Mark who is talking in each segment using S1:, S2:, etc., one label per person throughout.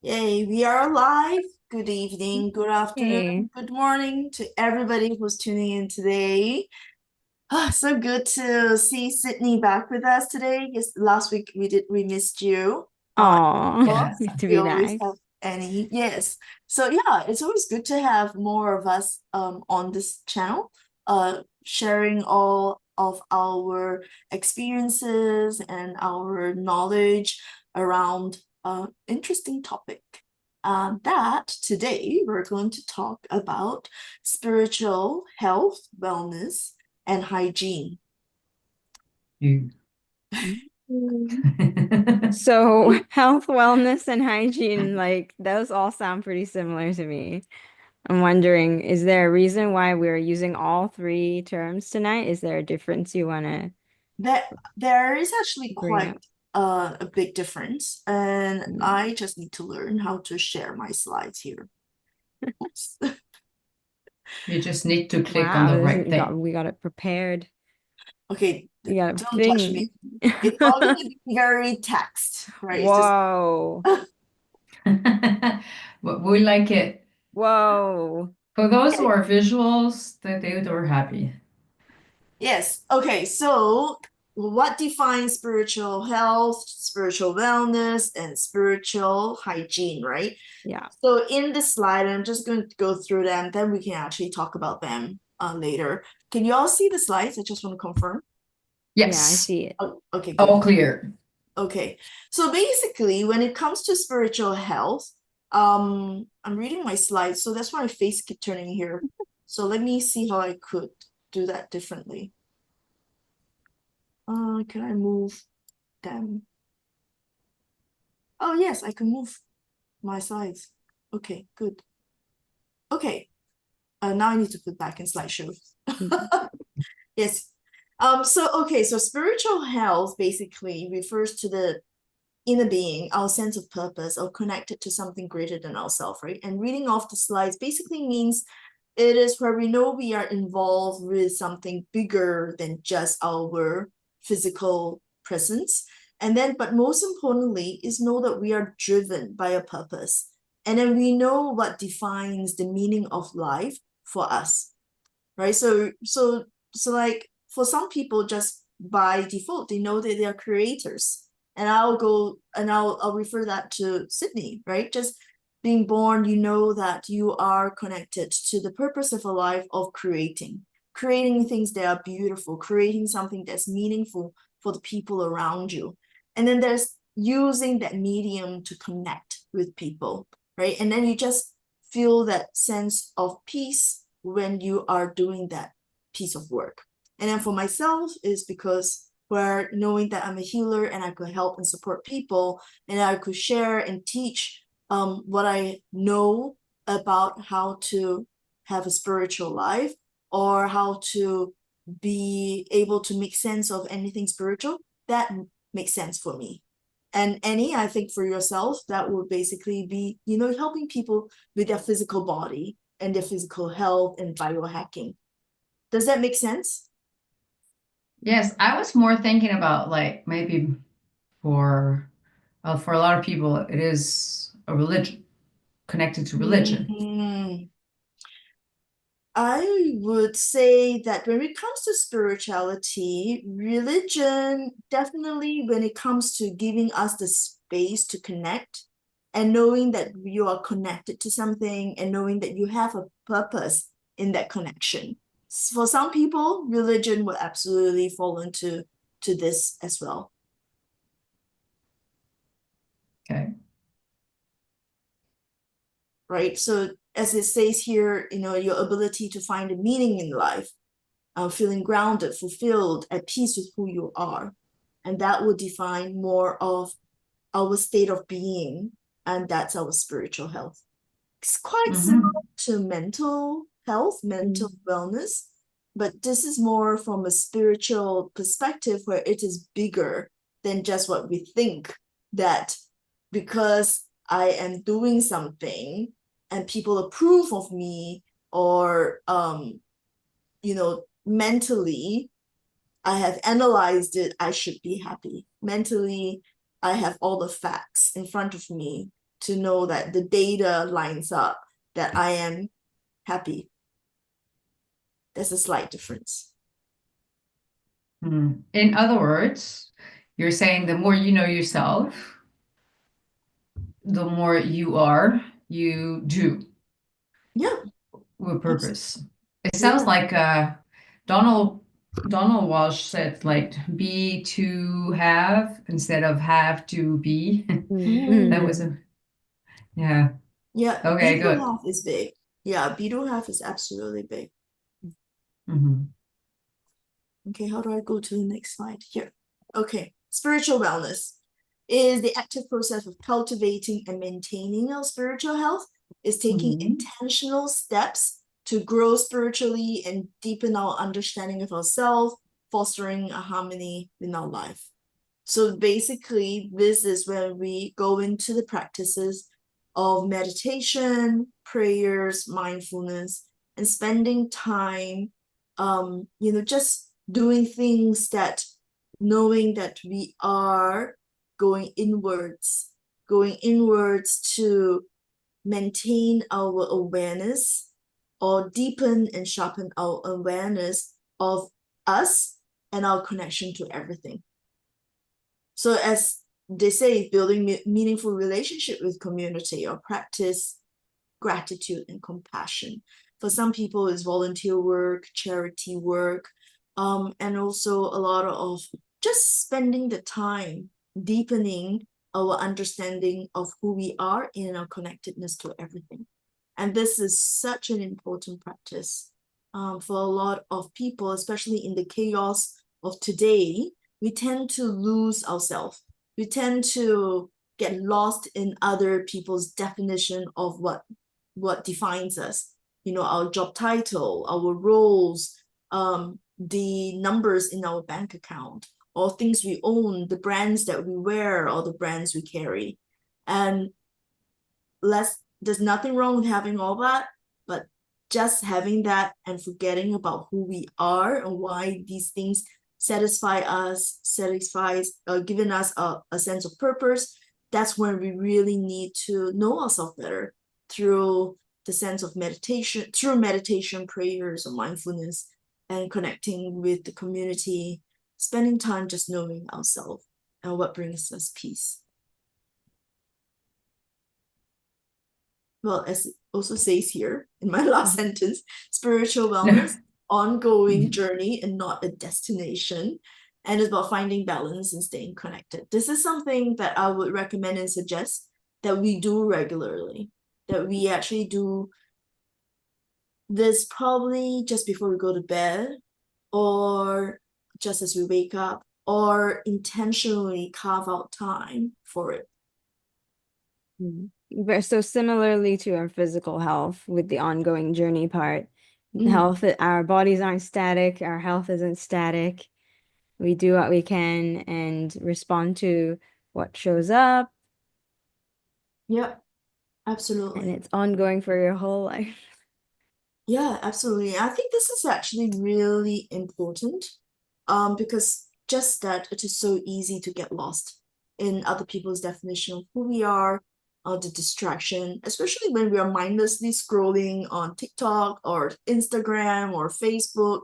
S1: Yay, we are live. Good evening, good
S2: Hey.
S1: afternoon, good morning to everybody who's tuning in today. So good to see Sydney back with us today. Yes, last week we missed you.
S2: Oh,
S1: Yes,
S2: good to
S1: we
S2: be
S1: always
S2: back.
S1: have Annie. Yes. So yeah, it's always good to have more of us on this channel, sharing all of our experiences and our knowledge around interesting topic. That today we're going to talk about spiritual health, wellness, and hygiene.
S2: You. So, health, wellness, and hygiene, like those all sound pretty similar to me. I'm wondering, is there a reason why we're using all three terms tonight? Is there a difference you want to
S1: That there is actually
S2: bring
S1: quite
S2: up?
S1: a big difference, and
S2: Mm.
S1: I just need to learn how to share my slides here. Oops.
S3: You just need to click on
S2: Wow,
S3: the right thing.
S2: we got it prepared.
S1: Okay,
S2: We got a
S1: don't judge me.
S2: thing.
S1: It's all going to be very text, right? It's just
S2: Whoa.
S3: But we like it.
S2: Whoa.
S3: For those who
S1: okay.
S3: are visuals, that they're happy.
S1: Yes. Okay. So, what defines spiritual health, spiritual wellness, and spiritual hygiene, right?
S2: Yeah.
S1: So, in this slide, I'm just going to go through them, then we can actually talk about them later. Can you all see the slides? I just want to confirm.
S2: Yeah, I
S3: Yes,
S2: see it.
S1: Oh, okay, good.
S3: all clear.
S1: Okay. So, basically, when it comes to spiritual health, I'm reading my slides, so that's why my face keep turning here. So, let me see how I could do that differently. Can I move them? Oh, yes, I can move my slides. Okay, good. Okay, now I need to put back in slideshow. Yes. So spiritual health basically refers to the inner being, our sense of purpose, or connected to something greater than ourselves, right? And reading off the slides basically means it is where we know we are involved with something bigger than just our physical presence. And then, but most importantly, is know that we are driven by a purpose. And then we know what defines the meaning of life for us, right? So like for some people, just by default, they know that they are creators. And I'll refer that to Sydney, right? Just being born, you know that you are connected to the purpose of a life of creating things that are beautiful, creating something that's meaningful for the people around you. And then there's using that medium to connect with people, right? And then you just feel that sense of peace when you are doing that piece of work. And then for myself is because where knowing that I'm a healer and I could help and support people and I could share and teach what I know about how to have a spiritual life or how to be able to make sense of anything spiritual, that makes sense for me. And Annie, I think for yourself, that would basically be, helping people with their physical body and their physical health and biohacking. Does that make sense?
S3: Yes, I was more thinking about like maybe for for a lot of people, it is a religion connected to religion.
S1: Mm, I would say that when it comes to spirituality, religion definitely, when it comes to giving us the space to connect and knowing that you are connected to something and knowing that you have a purpose in that connection. For some people, religion will absolutely fall into this as well.
S3: Okay.
S1: Right? So as it says here, your ability to find a meaning in life, feeling grounded, fulfilled, at peace with who you are. And that will define more of our state of being, and that's our spiritual health. It's quite similar
S3: Mm-hmm.
S1: to mental health, mental wellness, but this is more from a spiritual perspective where it is bigger than just what we think that because I am doing something and people approve of me or mentally I have analyzed it, I should be happy. Mentally, I have all the facts in front of me to know that the data lines up, that I am happy. There's a slight difference.
S3: In other words, you're saying the more you know yourself, the more you do
S1: Yeah,
S3: with purpose. It
S1: yeah.
S3: sounds like Donald Walsh said, like, be to have instead of have to be. That was a yeah.
S1: Yeah,
S3: Okay,
S1: be to
S3: good.
S1: have is big. Yeah, be to have is absolutely big. Okay, how do I go to the next slide? Here. Okay, spiritual wellness is the active process of cultivating and maintaining our spiritual health, is taking intentional steps to grow spiritually and deepen our understanding of ourselves, fostering a harmony in our life. So basically, this is where we go into the practices of meditation, prayers, mindfulness, and spending time, just doing things that, knowing that we are going inwards to maintain our awareness or deepen and sharpen our awareness of us and our connection to everything. So as they say, building meaningful relationship with community or practice gratitude and compassion. For some people, it's volunteer work, charity work, and also a lot of just spending the time deepening our understanding of who we are and our connectedness to everything. And this is such an important practice for a lot of people, especially in the chaos of today. We tend to lose ourselves. We tend to get lost in other people's definition of what defines us. Our job title, our roles, the numbers in our bank account, or things we own, the brands that we wear, or the brands we carry. And there's nothing wrong with having all that, but just having that and forgetting about who we are and why these things giving us a sense of purpose. That's when we really need to know ourselves better through the sense of meditation, prayers, or mindfulness, and connecting with the community, spending time just knowing ourselves and what brings us peace. Well, as it also says here in my last sentence, spiritual wellness, ongoing journey and not a destination. And it's about finding balance and staying connected. This is something that I would recommend and suggest that we do regularly, that we actually do this probably just before we go to bed, or just as we wake up, or intentionally carve out time for it.
S2: So similarly to our physical health with the ongoing journey part, health, our bodies aren't static, our health isn't static. We do what we can and respond to what shows up.
S1: Yep, absolutely.
S2: And it's ongoing for your whole life.
S1: Yeah, absolutely. I think this is actually really important, because just that it is so easy to get lost in other people's definition of who we are, the distraction, especially when we are mindlessly scrolling on TikTok or Instagram or Facebook.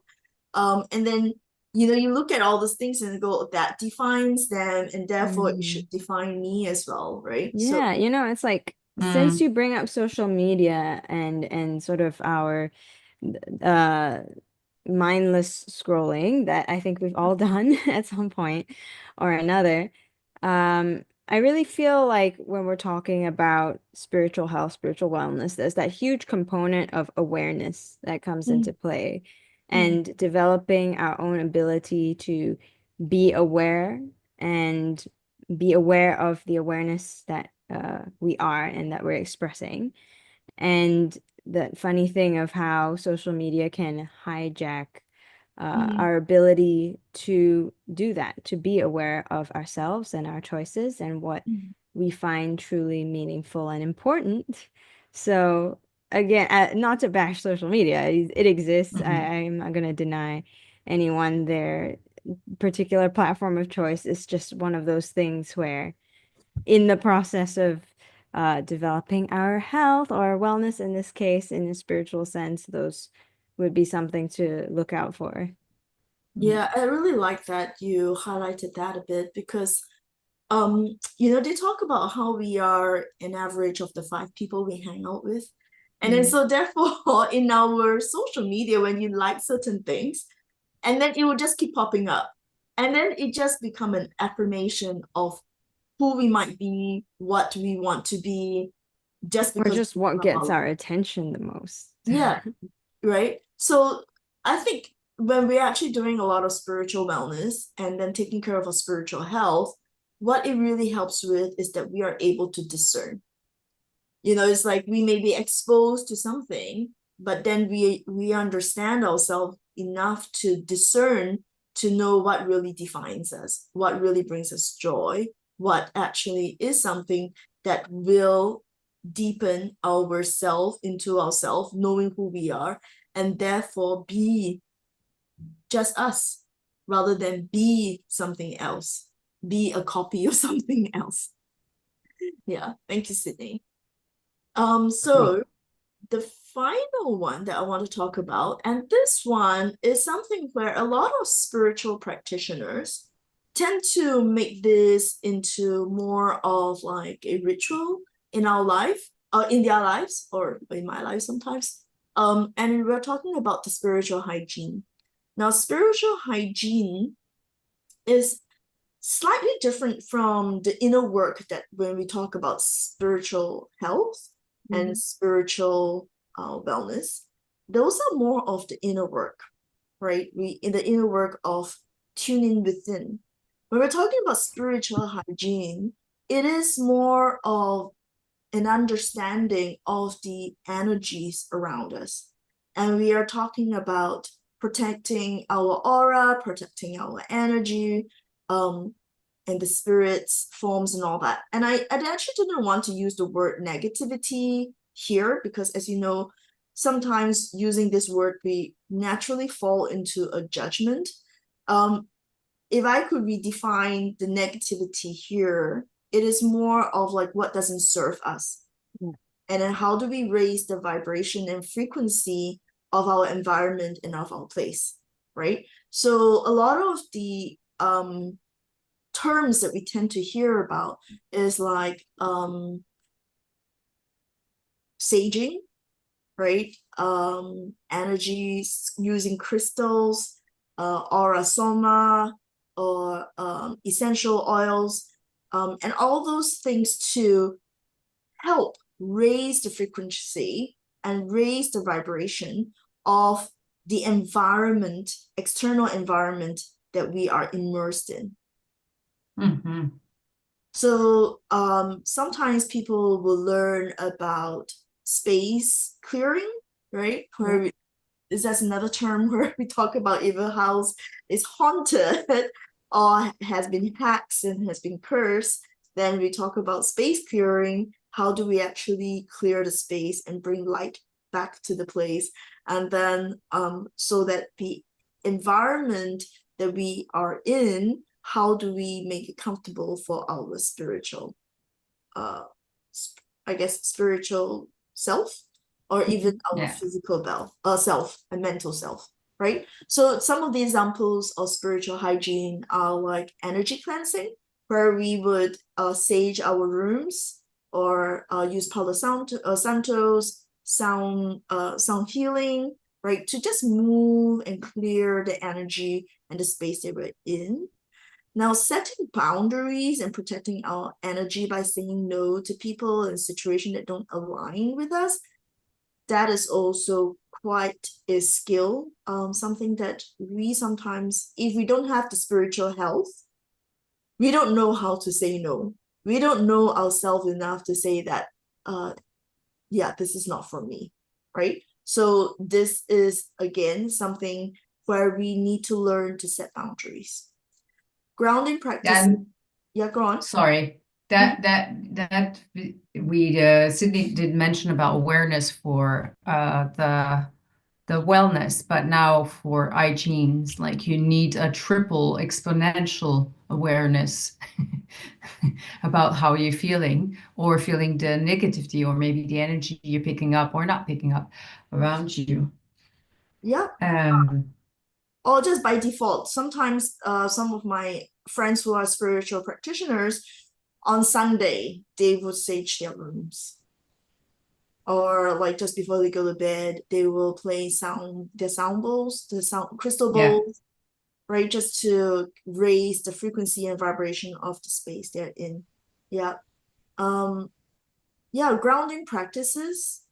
S1: And then, you look at all those things and go, that defines them, and therefore it should define me as well, right?
S2: Yeah, it's like since you bring up social media and sort of our mindless scrolling that I think we've all done at some point or another. I really feel like when we're talking about spiritual health, spiritual wellness, there's that huge component of awareness that comes into play and developing our own ability to be aware and be aware of the awareness that we are and that we're expressing. And the funny thing of how social media can hijack our ability to do that, to be aware of ourselves and our choices and what we find truly meaningful and important. So again, not to bash social media, it exists. I'm not going to deny anyone their particular platform of choice. It's just one of those things where in the process of developing our health or wellness in this case, in a spiritual sense, those would be something to look out for.
S1: Yeah, I really like that you highlighted that a bit because they talk about how we are an average of the 5 people we hang out with. And then so therefore in our social media, when you like certain things, and then it will just keep popping up. And then it just become an affirmation of who we might be, what we want to be, just
S2: Or
S1: because
S2: just what gets our attention the most.
S1: yeah, right? So I think when we're actually doing a lot of spiritual wellness and then taking care of our spiritual health, what it really helps with is that we are able to discern. It's like we may be exposed to something, but then we understand ourselves enough to discern to know what really defines us, what really brings us joy, what actually is something that will deepen ourself into ourself, knowing who we are, and therefore be just us rather than be something else, be a copy of something else. Yeah, thank you, Sydney. So the final one that I want to talk about, and this one is something where a lot of spiritual practitioners tend to make this into more of like a ritual in our life, in their lives, or in my life sometimes. And we're talking about the spiritual hygiene. Now, spiritual hygiene is slightly different from the inner work that when we talk about spiritual health and spiritual wellness, those are more of the inner work, right? We in the inner work of tuning within. When we're talking about spiritual hygiene, it is more of an understanding of the energies around us. And we are talking about protecting our aura, protecting our energy, and the spirits, forms, and all that. And I actually didn't want to use the word negativity here because, as you know, sometimes using this word, we naturally fall into a judgment. If I could redefine the negativity here, it is more of like what doesn't serve us. And then how do we raise the vibration and frequency of our environment and of our place, right? So a lot of the terms that we tend to hear about is like saging, right? Energies using crystals, aura soma, or essential oils, and all those things to help raise the frequency and raise the vibration of the environment, external environment that we are immersed in. So sometimes people will learn about space clearing, right? Where that's another term where we talk about if a house is haunted or has been hacked and has been cursed, then we talk about space clearing. How do we actually clear the space and bring light back to the place? And then so that the environment that we are in, how do we make it comfortable for our spiritual, spiritual self, or even our physical self and mental self, right? So some of the examples of spiritual hygiene are like energy cleansing, where we would sage our rooms or use Palo Santos, sound healing, right? To just move and clear the energy and the space that we're in. Now, setting boundaries and protecting our energy by saying no to people and situations that don't align with us, that is also quite a skill, something that we sometimes, if we don't have the spiritual health, we don't know how to say no. We don't know ourselves enough to say that, yeah, this is not for me, right? So this is, again, something where we need to learn to set boundaries. Grounding practice. Yeah, go on.
S3: Sorry. We Sydney did mention about awareness for the the wellness, but now for hygiene, like you need a triple exponential awareness about how you're feeling, or feeling the negativity, or maybe the energy you're picking up or not picking up around you.
S1: Yeah.
S3: Um,
S1: Or just by default. Sometimes some of my friends who are spiritual practitioners, on Sunday, they would sage their rooms. Or like just before they go to bed, they will play their sound bowls, the sound crystal
S3: yeah.
S1: bowls, right? Just to raise the frequency and vibration of the space they're in. Yeah. Yeah, grounding practices,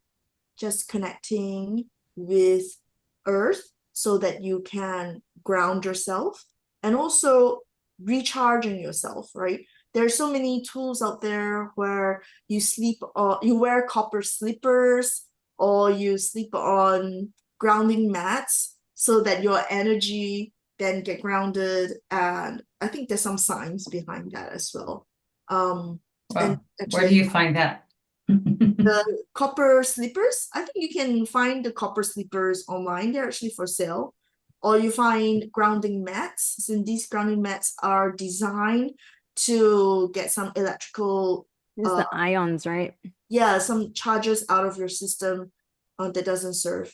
S1: just connecting with earth so that you can ground yourself, and also recharging yourself, right? There's so many tools out there where you sleep or you wear copper slippers, or you sleep on grounding mats so that your energy then get grounded. And I think there's some science behind that as well. And
S3: Well, where do
S1: actually,
S3: you find that?
S1: the copper slippers, I think you can find the copper slippers online. They're actually for sale. Or you find grounding mats, and these grounding mats are designed to get some electrical,
S2: It's the ions, right?
S1: yeah, some charges out of your system that doesn't serve.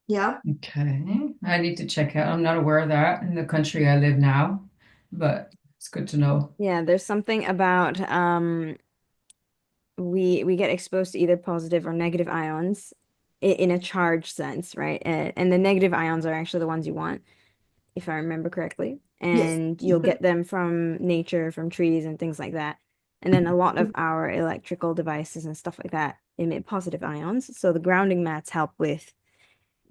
S1: Yeah.
S3: Okay, I need to check out. I'm not aware of that in the country I live now, but it's good to know.
S2: Yeah, there's something about we get exposed to either positive or negative ions in a charged sense, right? And the negative ions are actually the ones you want, if I remember correctly.
S1: Yes.
S2: And you'll get them from nature, from trees and things like that. And then a lot of our electrical devices and stuff like that emit positive ions. So the grounding mats help with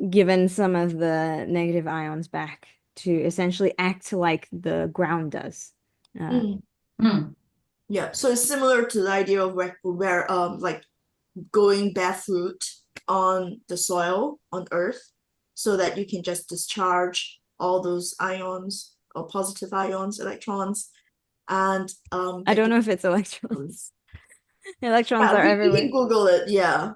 S2: giving some of the negative ions back to essentially act like the ground does.
S1: Mm.
S3: Hmm.
S1: Yeah. So it's similar to the idea of where like going barefoot on the soil on earth so that you can just discharge all those ions or positive ions, electrons, and
S2: I
S1: get
S2: don't
S1: the
S2: know if it's electrons. Electrons
S1: yeah,
S2: are
S1: we can
S2: everywhere.
S1: Google it. Yeah,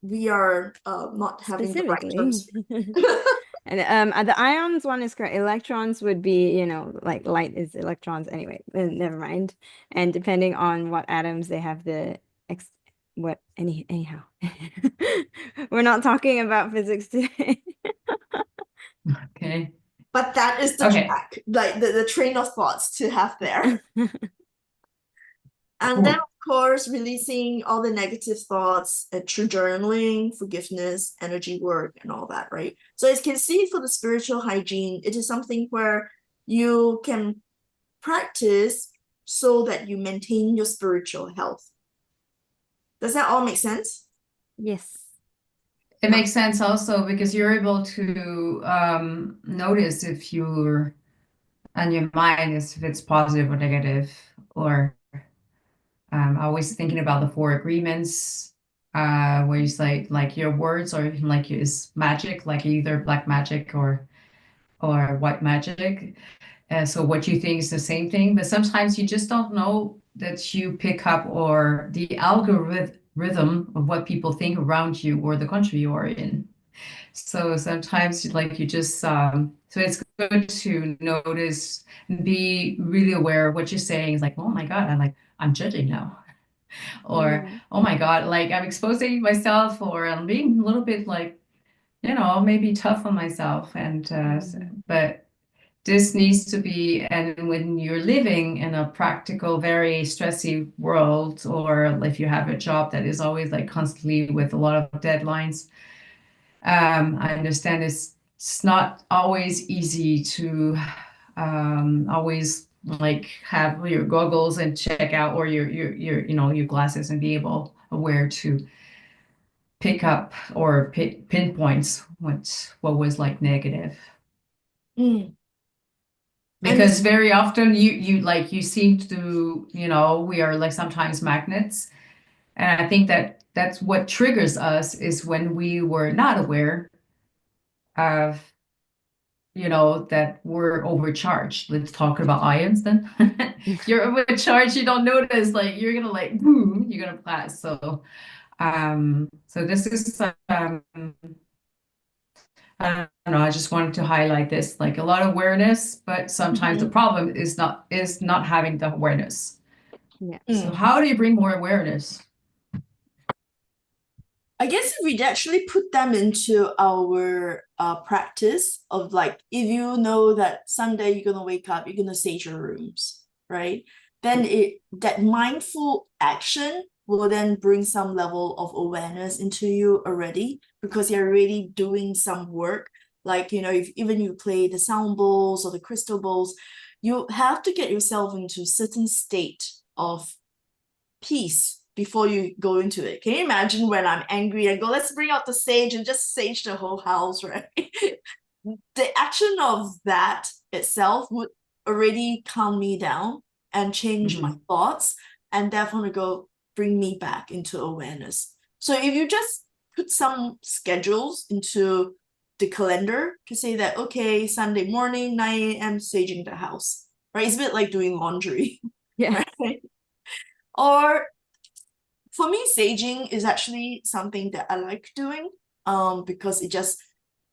S1: we are not having the right
S2: Specifically.
S1: terms.
S2: And the ions one is correct. Electrons would be, like light is electrons anyway. Never mind. And depending on what atoms they have the ex what anyhow. We're not talking about physics today.
S3: Okay.
S1: But that is the
S3: Okay.
S1: track, like the train of thoughts to have there. And then,
S3: Cool.
S1: of course, releasing all the negative thoughts through journaling, forgiveness, energy work, and all that, right? So, as you can see, for the spiritual hygiene, it is something where you can practice so that you maintain your spiritual health. Does that all make sense?
S2: Yes.
S3: It makes sense also because you're able to notice if you're and your mind is if it's positive or negative, or always thinking about the four agreements, where you say like your words or like is magic, like either black magic or white magic. So what you think is the same thing, but sometimes you just don't know that you pick up or the algorithm of what people think around you or the country you are in. So sometimes you just so it's good to notice and be really aware of what you're saying. It's like, oh my God, I'm judging now. Or
S2: Yeah.
S3: oh my God, like I'm exposing myself, or I'm being a little bit like, maybe tough on myself. And but this needs to be, and when you're living in a practical, very stressy world, or if you have a job that is always like constantly with a lot of deadlines, I understand it's not always easy to always like have your goggles and check out, or your glasses, and be able aware to pick up or pinpoints what was like negative.
S1: Mm. And
S3: Because very often you seem to, we are like sometimes magnets. And I think that's what triggers us is when we were not aware of, that we're overcharged. Let's talk about ions then. You're overcharged, you don't notice, like you're gonna like boom, you're gonna blast. So So this is I don't know, I just wanted to highlight this, like a lot of awareness, but sometimes the problem is not having the awareness.
S2: Yeah.
S3: So how do you bring more awareness?
S1: I guess if we actually put them into our practice of like, if you know that Sunday you're gonna wake up, you're gonna sage your rooms, right? Then that mindful action will then bring some level of awareness into you already, because you're already doing some work. Like, you know, if even you play the sound bowls or the crystal bowls, you have to get yourself into a certain state of peace before you go into it. Can you imagine when I'm angry and go, let's bring out the sage and just sage the whole house, right? The action of that itself would already calm me down and change my thoughts, and definitely go bring me back into awareness. So if you just put some schedules into the calendar to say that, okay, Sunday morning, 9 a.m. saging the house, right? It's a bit like doing laundry,
S2: Yeah.
S1: right? Or for me, saging is actually something that I like doing, because it just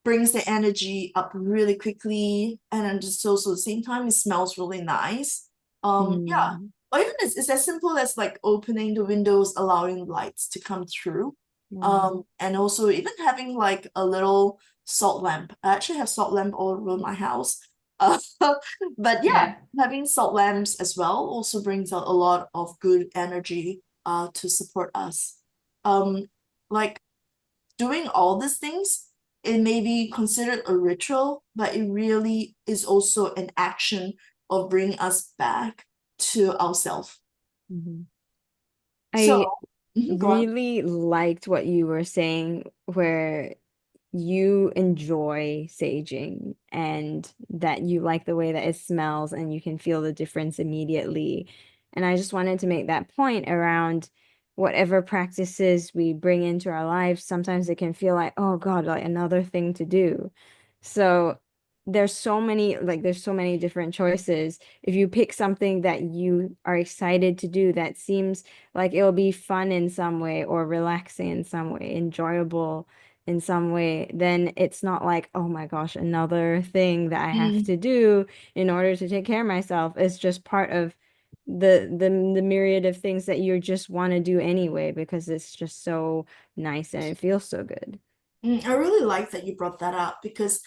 S1: brings the energy up really quickly, and then just also at the same time it smells really nice. Yeah.
S2: Mm.
S1: Or even it's as simple as like opening the windows, allowing lights to come through. And also even having like a little salt lamp. I actually have salt lamp all over my house. Uh, but yeah, having salt lamps as well also brings out a lot of good energy to support us. Like doing all these things, it may be considered a ritual, but it really is also an action of bringing us back to ourselves.
S2: Mhm.
S1: So,
S2: I
S1: go on.
S2: really liked what you were saying, where you enjoy saging and that you like the way that it smells and you can feel the difference immediately. And I just wanted to make that point around whatever practices we bring into our lives. Sometimes it can feel like, oh God, like another thing to do. So there's so many different choices. If you pick something that you are excited to do that seems like it'll be fun in some way or relaxing in some way, enjoyable in some way, then it's not like, oh my gosh, another thing that I have to do in order to take care of myself. It's just part of the myriad of things that you just want to do anyway because it's just so nice and it feels so good.
S1: I really like that you brought that up, because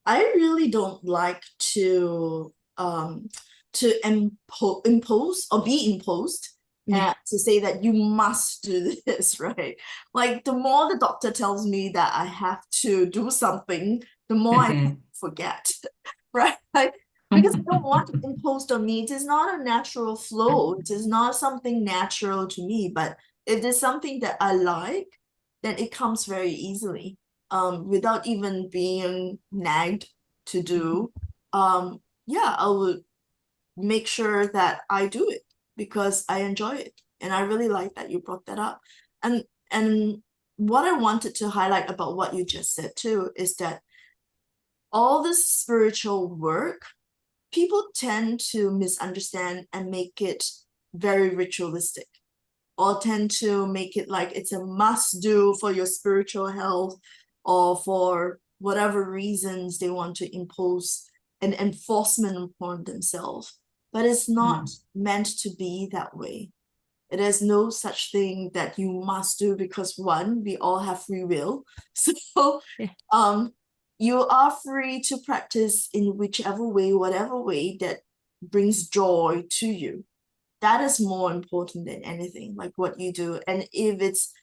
S1: I really don't like to impose or be imposed
S2: Yeah.
S1: and to say that you must do this, right? Like the more the doctor tells me that I have to do something, the more I forget, right? Like, because I don't want it imposed on me. It is not a natural flow. It is not something natural to me. But if there's something that I like, then it comes very easily, without even being nagged to do. Yeah, I would make sure that I do it because I enjoy it. And I really like that you brought that up. And what I wanted to highlight about what you just said too is that all this spiritual work, people tend to misunderstand and make it very ritualistic, or tend to make it like it's a must do for your spiritual health, or for whatever reasons they want to impose an enforcement upon themselves. But it's not meant to be that way. It is no such thing that you must do, because one, we all have free will. So
S2: Yeah.
S1: you are free to practice in whichever way, whatever way that brings joy to you. That is more important than anything, like what you do. And if it's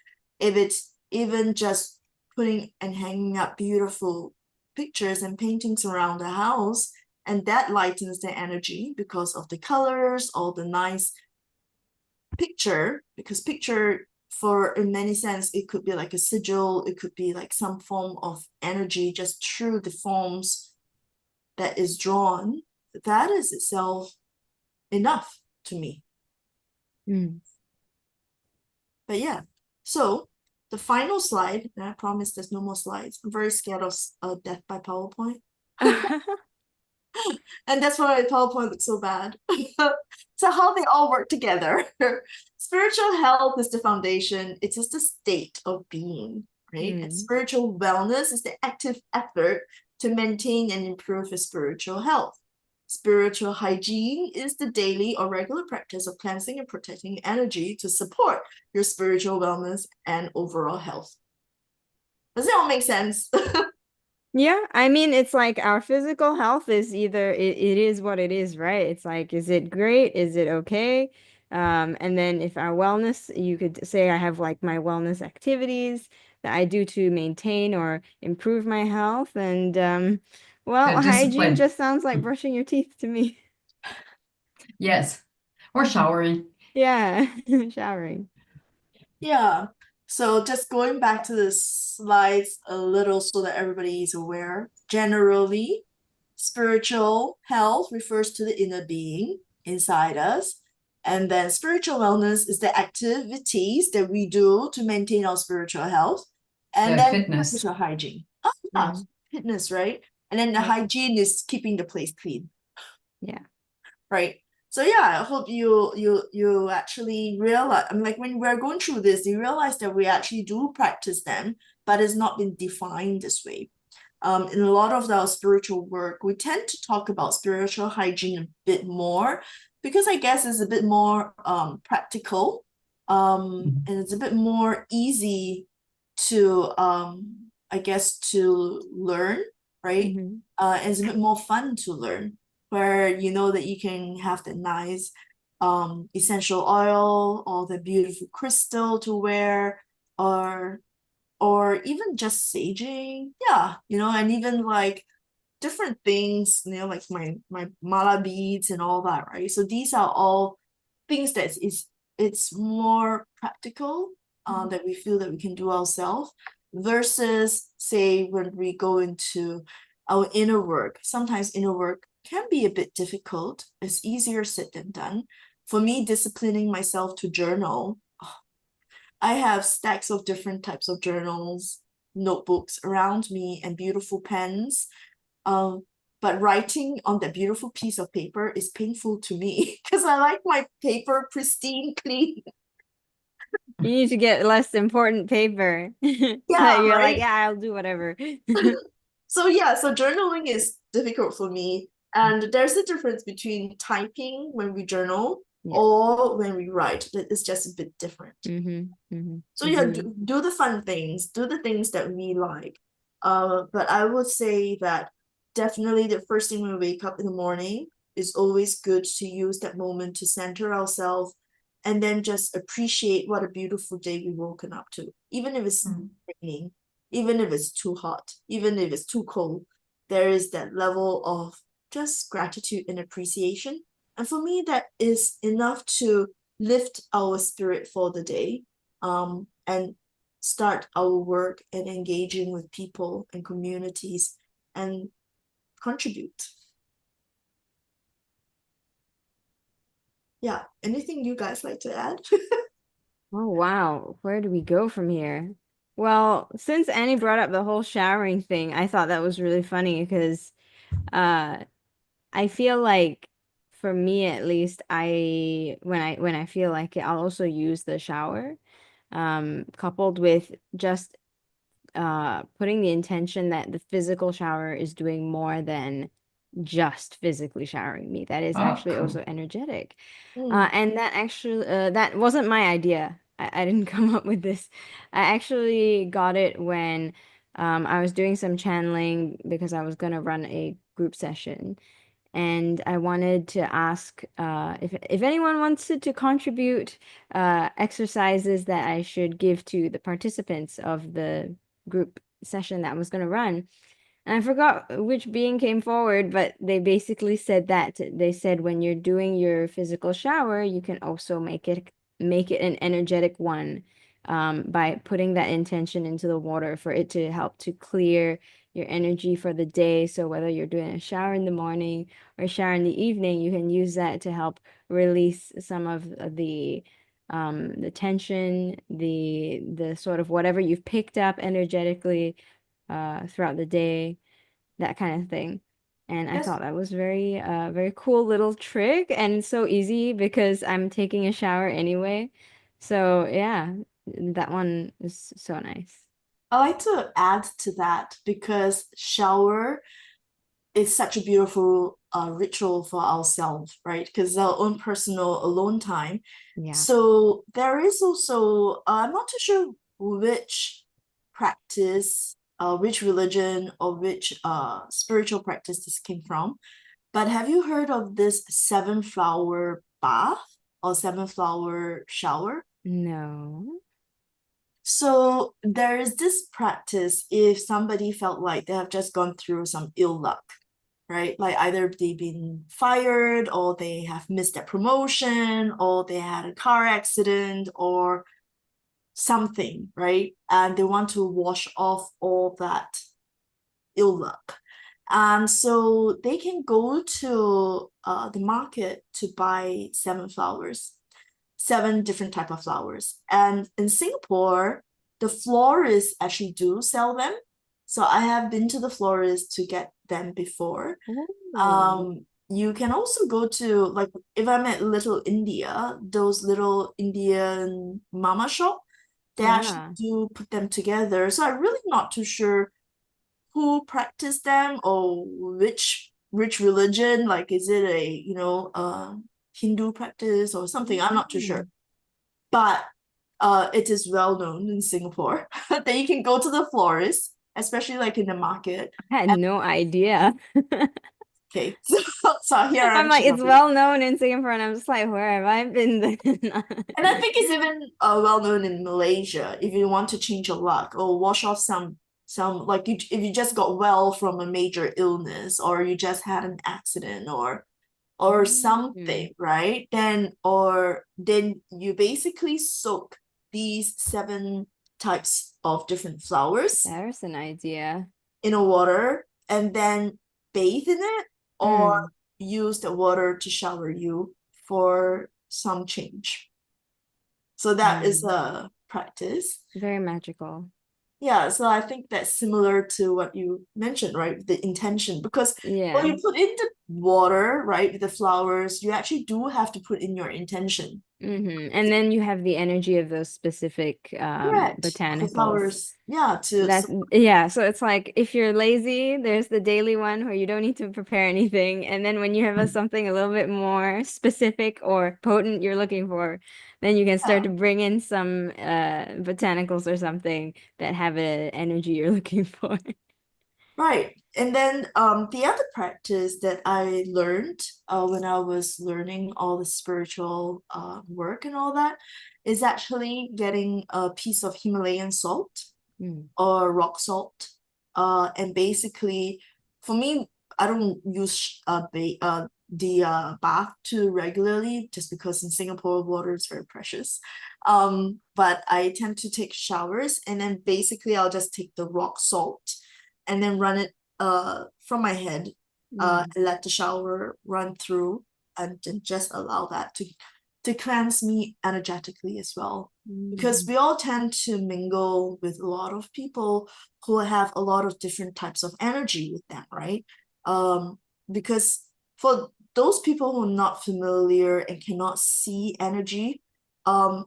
S1: even just putting and hanging up beautiful pictures and paintings around the house, and that lightens the energy because of the colors, all the nice picture, because picture, for in many sense, it could be like a sigil, it could be like some form of energy just through the forms that is drawn. That is itself enough to me.
S2: Mm.
S1: But yeah, so the final slide, and I promise there's no more slides. I'm very scared of death by PowerPoint. And that's why my PowerPoint looks so bad. So how they all work together. Spiritual health is the foundation. It is the state of being, right? And spiritual wellness is the active effort to maintain and improve your spiritual health. Spiritual hygiene is the daily or regular practice of cleansing and protecting energy to support your spiritual wellness and overall health. Does it all make sense?
S2: Yeah, I mean, it's like our physical health is either it is what it is, right? It's like, is it great? Is it okay? And then if our wellness, you could say I have like my wellness activities that I do to maintain or improve my health. And well, hygiene
S3: Discipline.
S2: just sounds like brushing your teeth to me.
S3: Yes. Or showering.
S2: Yeah, showering.
S1: Yeah. So just going back to the slides a little so that everybody is aware. Generally, spiritual health refers to the inner being inside us. And then spiritual wellness is the activities that we do to maintain our spiritual health. And then
S3: Fitness.
S1: spiritual hygiene. Oh, yeah, fitness, right? And then the hygiene is keeping the place clean.
S2: Yeah.
S1: Right. So yeah, I hope you actually realize, I'm like when we're going through this, you realize that we actually do practice them, but it's not been defined this way. In a lot of our spiritual work, we tend to talk about spiritual hygiene a bit more because I guess it's a bit more practical, and it's a bit more easy to I guess to learn, right? And it's a bit more fun to learn, where you know that you can have the nice essential oil or the beautiful crystal to wear, or even just saging, yeah, you know, and even like different things, you know, like my mala beads and all that, right? So these are all things that is it's more practical, that we feel that we can do ourselves, versus say when we go into our inner work. Sometimes inner work can be a bit difficult. It's easier said than done. For me, disciplining myself to journal, I have stacks of different types of journals, notebooks around me, and beautiful pens. But writing on that beautiful piece of paper is painful to me because I like my paper pristine, clean.
S2: You need to get less important paper.
S1: Yeah,
S2: You're like,
S1: right.
S2: yeah, I'll do whatever.
S1: So yeah, so journaling is difficult for me. And there's a difference between typing when we journal or when we write. It's just a bit different. So yeah, do the fun things, do the things that we like. But I would say that definitely the first thing when we wake up in the morning is always good to use that moment to center ourselves and then just appreciate what a beautiful day we've woken up to. Even if it's raining, even if it's too hot, even if it's too cold, there is that level of just gratitude and appreciation. And for me, that is enough to lift our spirit for the day, and start our work and engaging with people and communities and contribute. Yeah, anything you guys like to add?
S2: Oh, wow. Where do we go from here? Well, since Annie brought up the whole showering thing, I thought that was really funny because uh I feel like for me at least, when I feel like it, I'll also use the shower coupled with just putting the intention that the physical shower is doing more than just physically showering me. That is actually
S3: cool.
S2: also energetic. And that actually that wasn't my idea. I didn't come up with this. I actually got it when I was doing some channeling because I was gonna run a group session. And I wanted to ask if anyone wanted to contribute exercises that I should give to the participants of the group session that I was going to run. And I forgot which being came forward, but they basically said that they said when you're doing your physical shower, you can also make it an energetic one, by putting that intention into the water for it to help to clear your energy for the day. So whether you're doing a shower in the morning or a shower in the evening, you can use that to help release some of the tension, the sort of whatever you've picked up energetically throughout the day, that kind of thing. And I
S1: Yes.
S2: thought that was very cool little trick and so easy because I'm taking a shower anyway. So yeah, that one is so nice.
S1: I like to add to that because shower is such a beautiful ritual for ourselves, right? Because our own personal alone time.
S2: Yeah.
S1: So there is also, I'm not too sure which practice, which religion or which spiritual practice this came from, but have you heard of this seven flower bath or seven flower shower?
S2: No.
S1: So there is this practice if somebody felt like they have just gone through some ill luck, right? Like either they've been fired or they have missed their promotion or they had a car accident or something, right? And they want to wash off all that ill luck. And so they can go to the market to buy seven flowers, seven different type of flowers. And in Singapore, the florists actually do sell them. So I have been to the florist to get them before.
S2: Oh,
S1: You can also go to like if I'm at Little India, those little Indian mama shop, they actually
S2: yeah.
S1: do put them together. So I'm really not too sure who practiced them or which religion, like is it a Hindu practice or something? I'm not too sure.
S2: Mm.
S1: But it is well known in Singapore that you can go to the florist, especially like in the market.
S2: I had
S1: And
S2: no idea.
S1: okay, so here
S2: I'm
S1: I'm
S2: like, it's
S1: sharing.
S2: well known in Singapore, and I'm just like, where have I been then?
S1: And I think it's even well known in Malaysia if you want to change your luck or wash off some like if you just got well from a major illness or you just had an accident or
S2: Mm.
S1: something, right? Then you basically soak these seven types of different flowers
S2: There's an idea.
S1: in a water and then bathe in it or
S2: Mm.
S1: use the water to shower you for some change. So that is
S2: Mm.
S1: a practice.
S2: Very magical.
S1: Yeah, so I think that's similar to what you mentioned, right? The intention, because when
S2: Yeah.
S1: you put in the water, right, with the flowers, you actually do have to put in your intention.
S2: And then you have the energy of those specific
S1: Correct. Of the
S2: botanicals.
S1: flowers. Yeah, to
S2: That's yeah, so it's like if you're lazy, there's the daily one where you don't need to prepare anything. And then when you have something a little bit more specific or potent you're looking for, then you can start
S1: yeah,
S2: to bring in some botanicals or something that have an energy you're looking for.
S1: right. And then the other practice that I learned when I was learning all the spiritual work and all that is actually getting a piece of Himalayan salt
S2: Mm.
S1: or rock salt. And basically, for me, I don't use the bath too regularly just because in Singapore water is very precious. But I tend to take showers and then basically I'll just take the rock salt and then run it from my head
S2: Mm.
S1: and let the shower run through and then just allow that to cleanse me energetically as well because
S2: Mm.
S1: we all tend to mingle with a lot of people who have a lot of different types of energy with them, right? Because for those people who are not familiar and cannot see energy, um,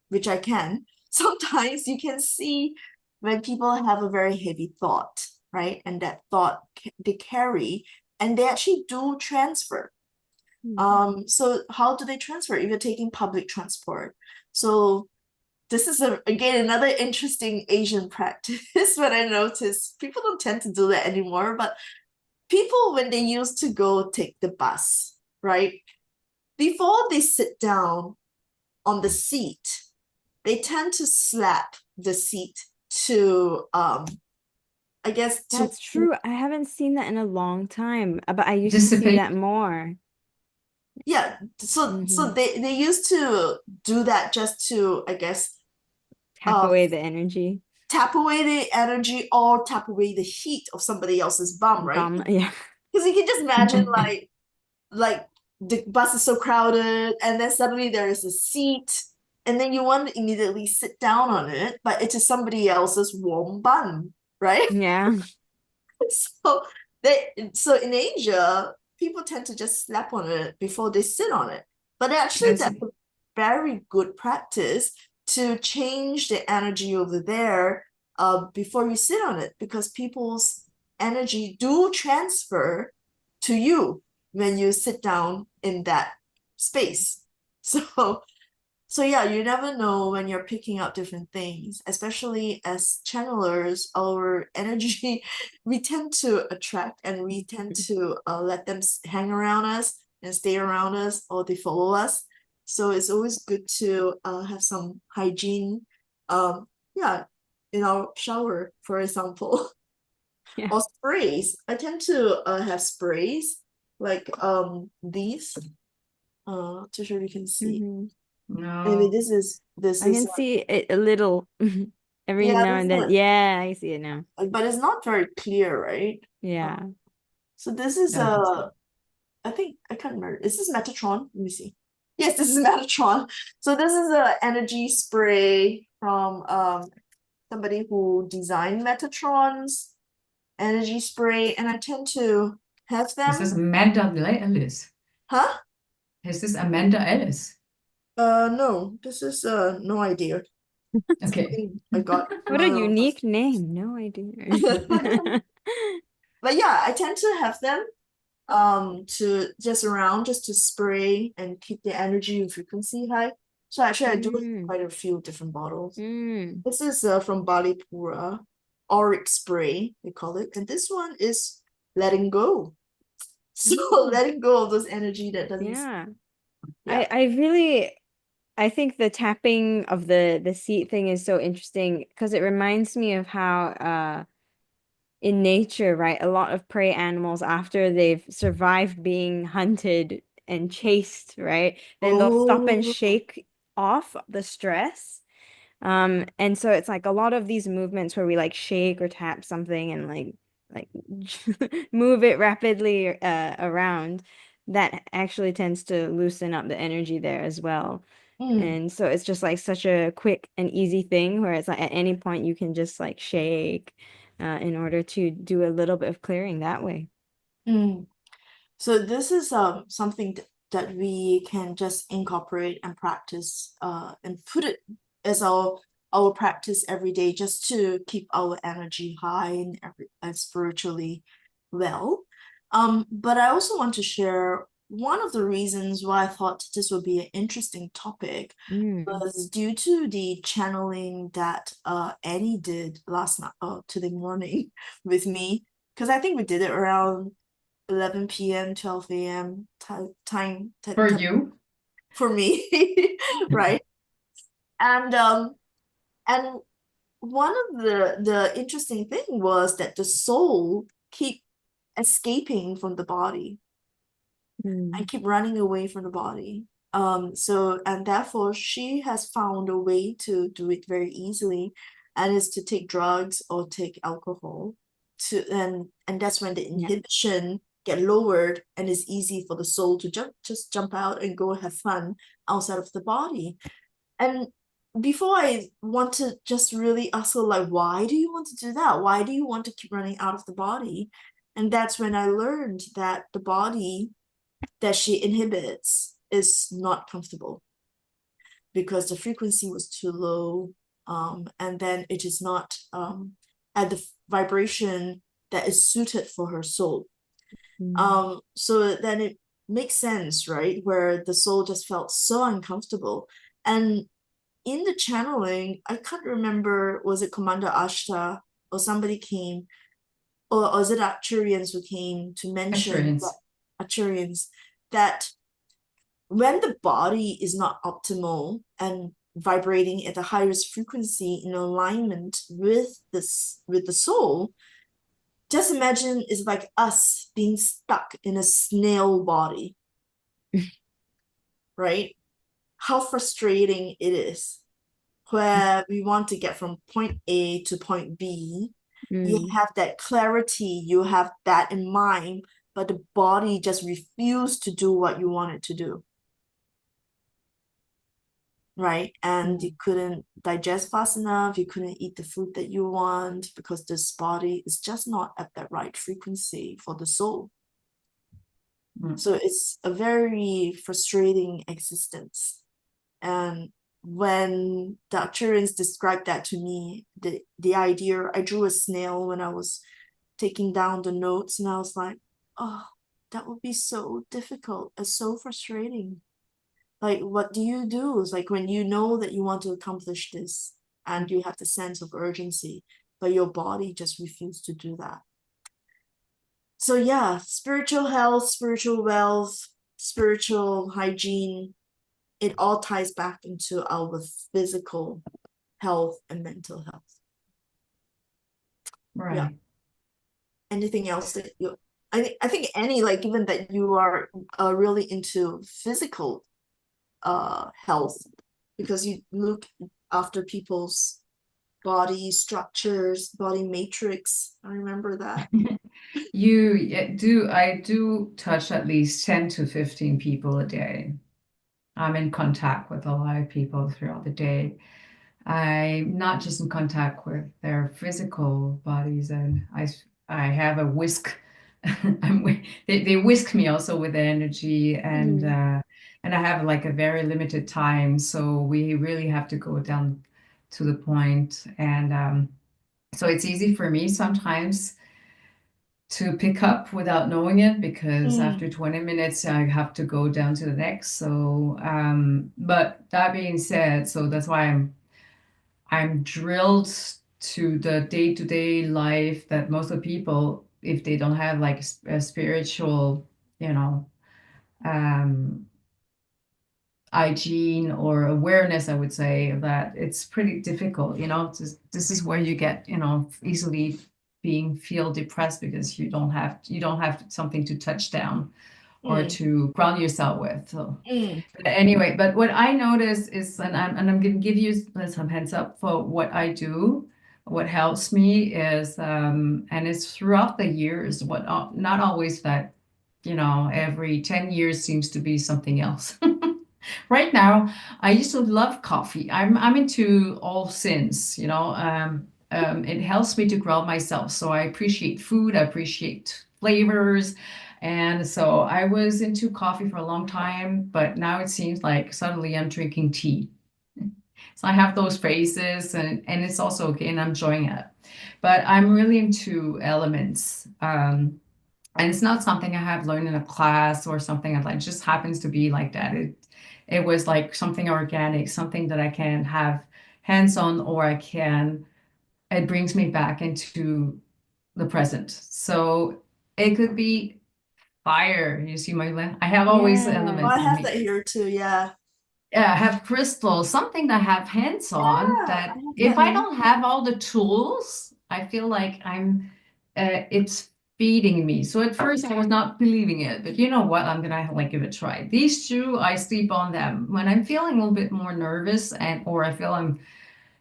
S1: which I can, sometimes you can see when people have a very heavy thought, right? And that thought they carry and they actually do transfer.
S2: Mm.
S1: So how do they transfer if you're taking public transport? So this is again another interesting Asian practice when I notice people don't tend to do that anymore, but people when they used to go take the bus, right? Before they sit down on the seat, they tend to slap the seat to I guess to
S2: That's true. I haven't seen that in a long time, but I used to see
S3: Dissipate.
S2: that more.
S1: yeah, so
S2: Hmm.
S1: they used to do that just to I guess
S2: Tap
S1: uh
S2: away the energy.
S1: tap away the energy or tap away the heat of somebody else's bum, right?
S2: Bum. Yeah.
S1: Because you can just imagine like the bus is so crowded and then suddenly there is a seat and then you want to immediately sit down on it, but it is somebody else's warm bun, right?
S2: Yeah.
S1: So So in Asia, people tend to just slap on it before they sit on it. But actually,
S3: That's
S1: that's a very good practice to change the energy over there before you sit on it, because people's energy do transfer to you when you sit down in that space. So yeah, you never know when you're picking up different things, especially as channelers, our energy, we tend to attract and we tend to let them hang around us and stay around us, or they follow us. So it's always good to have some hygiene, yeah, in our shower, for example,
S2: Yeah.
S1: or sprays. I tend to have sprays like these, to show you can see.
S2: Mhm.
S1: Anyway,
S3: no.
S1: this
S2: I
S1: is
S2: can see it a little every
S1: yeah,
S2: now
S1: this
S2: and then.
S1: one,
S2: Yeah, I see it now.
S1: but it's not very clear, right?
S2: Yeah.
S1: So this is
S3: No, that's good.
S1: I think I can't remember. Is this Metatron? Let me see. Yes, this is Metatron. So this is a energy spray from somebody who designed Metatron's energy spray, and I tend to have
S3: Is this
S1: them.
S3: Amanda Ellis?
S1: Huh?
S3: Is this Amanda Ellis?
S1: No, this is no idea.
S3: Okay.
S1: Something I got
S2: What a
S1: from
S2: unique name. No idea.
S1: but yeah, I tend to have them to just around just to spray and keep the energy and frequency high. So actually I do
S2: Mm,
S1: quite a few different bottles.
S2: mm,
S1: This is from Bali Pura, auric spray, they call it. And this one is letting go. So
S2: mm.
S1: letting go of those energy that doesn't,
S2: Yeah.
S1: yeah.
S2: I really I think the tapping of the seat thing is so interesting because it reminds me of how in nature, right, a lot of prey animals after they've survived being hunted and chased, right, then they'll stop and
S1: Oh,
S2: shake off the stress. And so it's like a lot of these movements where we like shake or tap something and like move it rapidly around that actually tends to loosen up the energy there as well.
S1: mm,
S2: And so it's just like such a quick and easy thing where it's like at any point you can just like shake in order to do a little bit of clearing that way.
S1: mm. So this is something that we can just incorporate and practice and put it as our practice every day, just to keep our energy high and spiritually well. But I also want to share one of the reasons why I thought this would be an interesting topic
S2: Mm.
S1: was due to the channeling that Annie did last night, today morning with me, because I think we did it around 11 p.m., 12 a.m. Time
S3: For you?
S1: for me, right? And and one of the interesting thing was that the soul keep escaping from the body and
S2: Mm.
S1: keep running away from the body. So and therefore she has found a way to do it very easily, and is to take drugs or take alcohol to and that's when the
S2: Yeah.
S1: inhibition get lowered, and it's easy for the soul to just jump out and go have fun outside of the body. And before I want to just really ask her, like, why do you want to do that? Why do you want to keep running out of the body? And that's when I learned that the body that she inhibits is not comfortable because the frequency was too low, and then it is not at the vibration that is suited for her soul.
S2: Mm.
S1: So then it makes sense, right, where the soul just felt so uncomfortable. And in the channeling, I can't remember, was it Commander Ashta or somebody came, or was it Arcturians who came to mention that
S3: Experience.
S1: Arcturians, that when the body is not optimal and vibrating at the highest frequency in alignment with the soul, just imagine it's like us being stuck in a snail body, right? How frustrating it is, where we want to get from point A to point B. You
S2: Mm.
S1: have that clarity, you have that in mind, but the body just refused to do what you want it to do. right? And you couldn't digest fast enough, you couldn't eat the food that you want because this body is just not at that right frequency for the soul. So it's a very frustrating existence. And when the Arcturians described that to me, the idea, I drew a snail when I was taking down the notes, and I was like, oh, that would be so difficult and so frustrating. Like, what do you do? It's like when you know that you want to accomplish this and you have the sense of urgency, but your body just refuses to do that. So yeah, spiritual health, spiritual wealth, spiritual hygiene, it all ties back into our physical health and mental health.
S3: Right.
S1: Yeah. Anything else that you, I think Annie, like given that you are really into physical health, because you look after people's body structures, body matrix. I remember that.
S3: I do touch at least 10 to 15 people a day. I'm in contact with a lot of people throughout the day. I'm not just in contact with their physical bodies, and I have a whisk. They whisk me also with energy, and I have like a very limited time, so we really have to go down to the point. And so it's easy for me sometimes to pick up without knowing it, because after 20 minutes I have to go down to the next. So but that being said, so that's why I'm drilled to the day-to-day life that most of the people, if they don't have like a spiritual, you know, um, hygiene or awareness, I would say that it's pretty difficult. This is where you get, easily feel depressed because you don't have something to touch down or to ground yourself with. So but anyway, but what I notice is, and I'm going to give you some heads up for what I do. What helps me is, and it's throughout the years, not always that, every 10 years seems to be something else. Right now, I used to love coffee. I'm into all sins, it helps me to ground myself. So I appreciate food, I appreciate flavors. And so I was into coffee for a long time, but now it seems like suddenly I'm drinking tea. So I have those phases, and it's also okay, and I'm enjoying it. But I'm really into elements. And it's not something I have learned in a class or something. It just happens to be like that. It was like something organic, something that I can have hands on, or it brings me back into the present. So it could be fire. You see I have always
S1: Oh, I
S3: elements in
S1: have
S3: me.
S1: that here too. Yeah.
S3: Yeah, have crystals, something that I have hands on,
S1: Yeah, I
S3: that
S1: have
S3: if
S1: that.
S3: I don't have all the tools, I feel like it's feeding me. So at first I was not believing it, but you know what? I'm gonna like give it a try. These two, I sleep on them when I'm feeling a little bit more nervous, or I feel I'm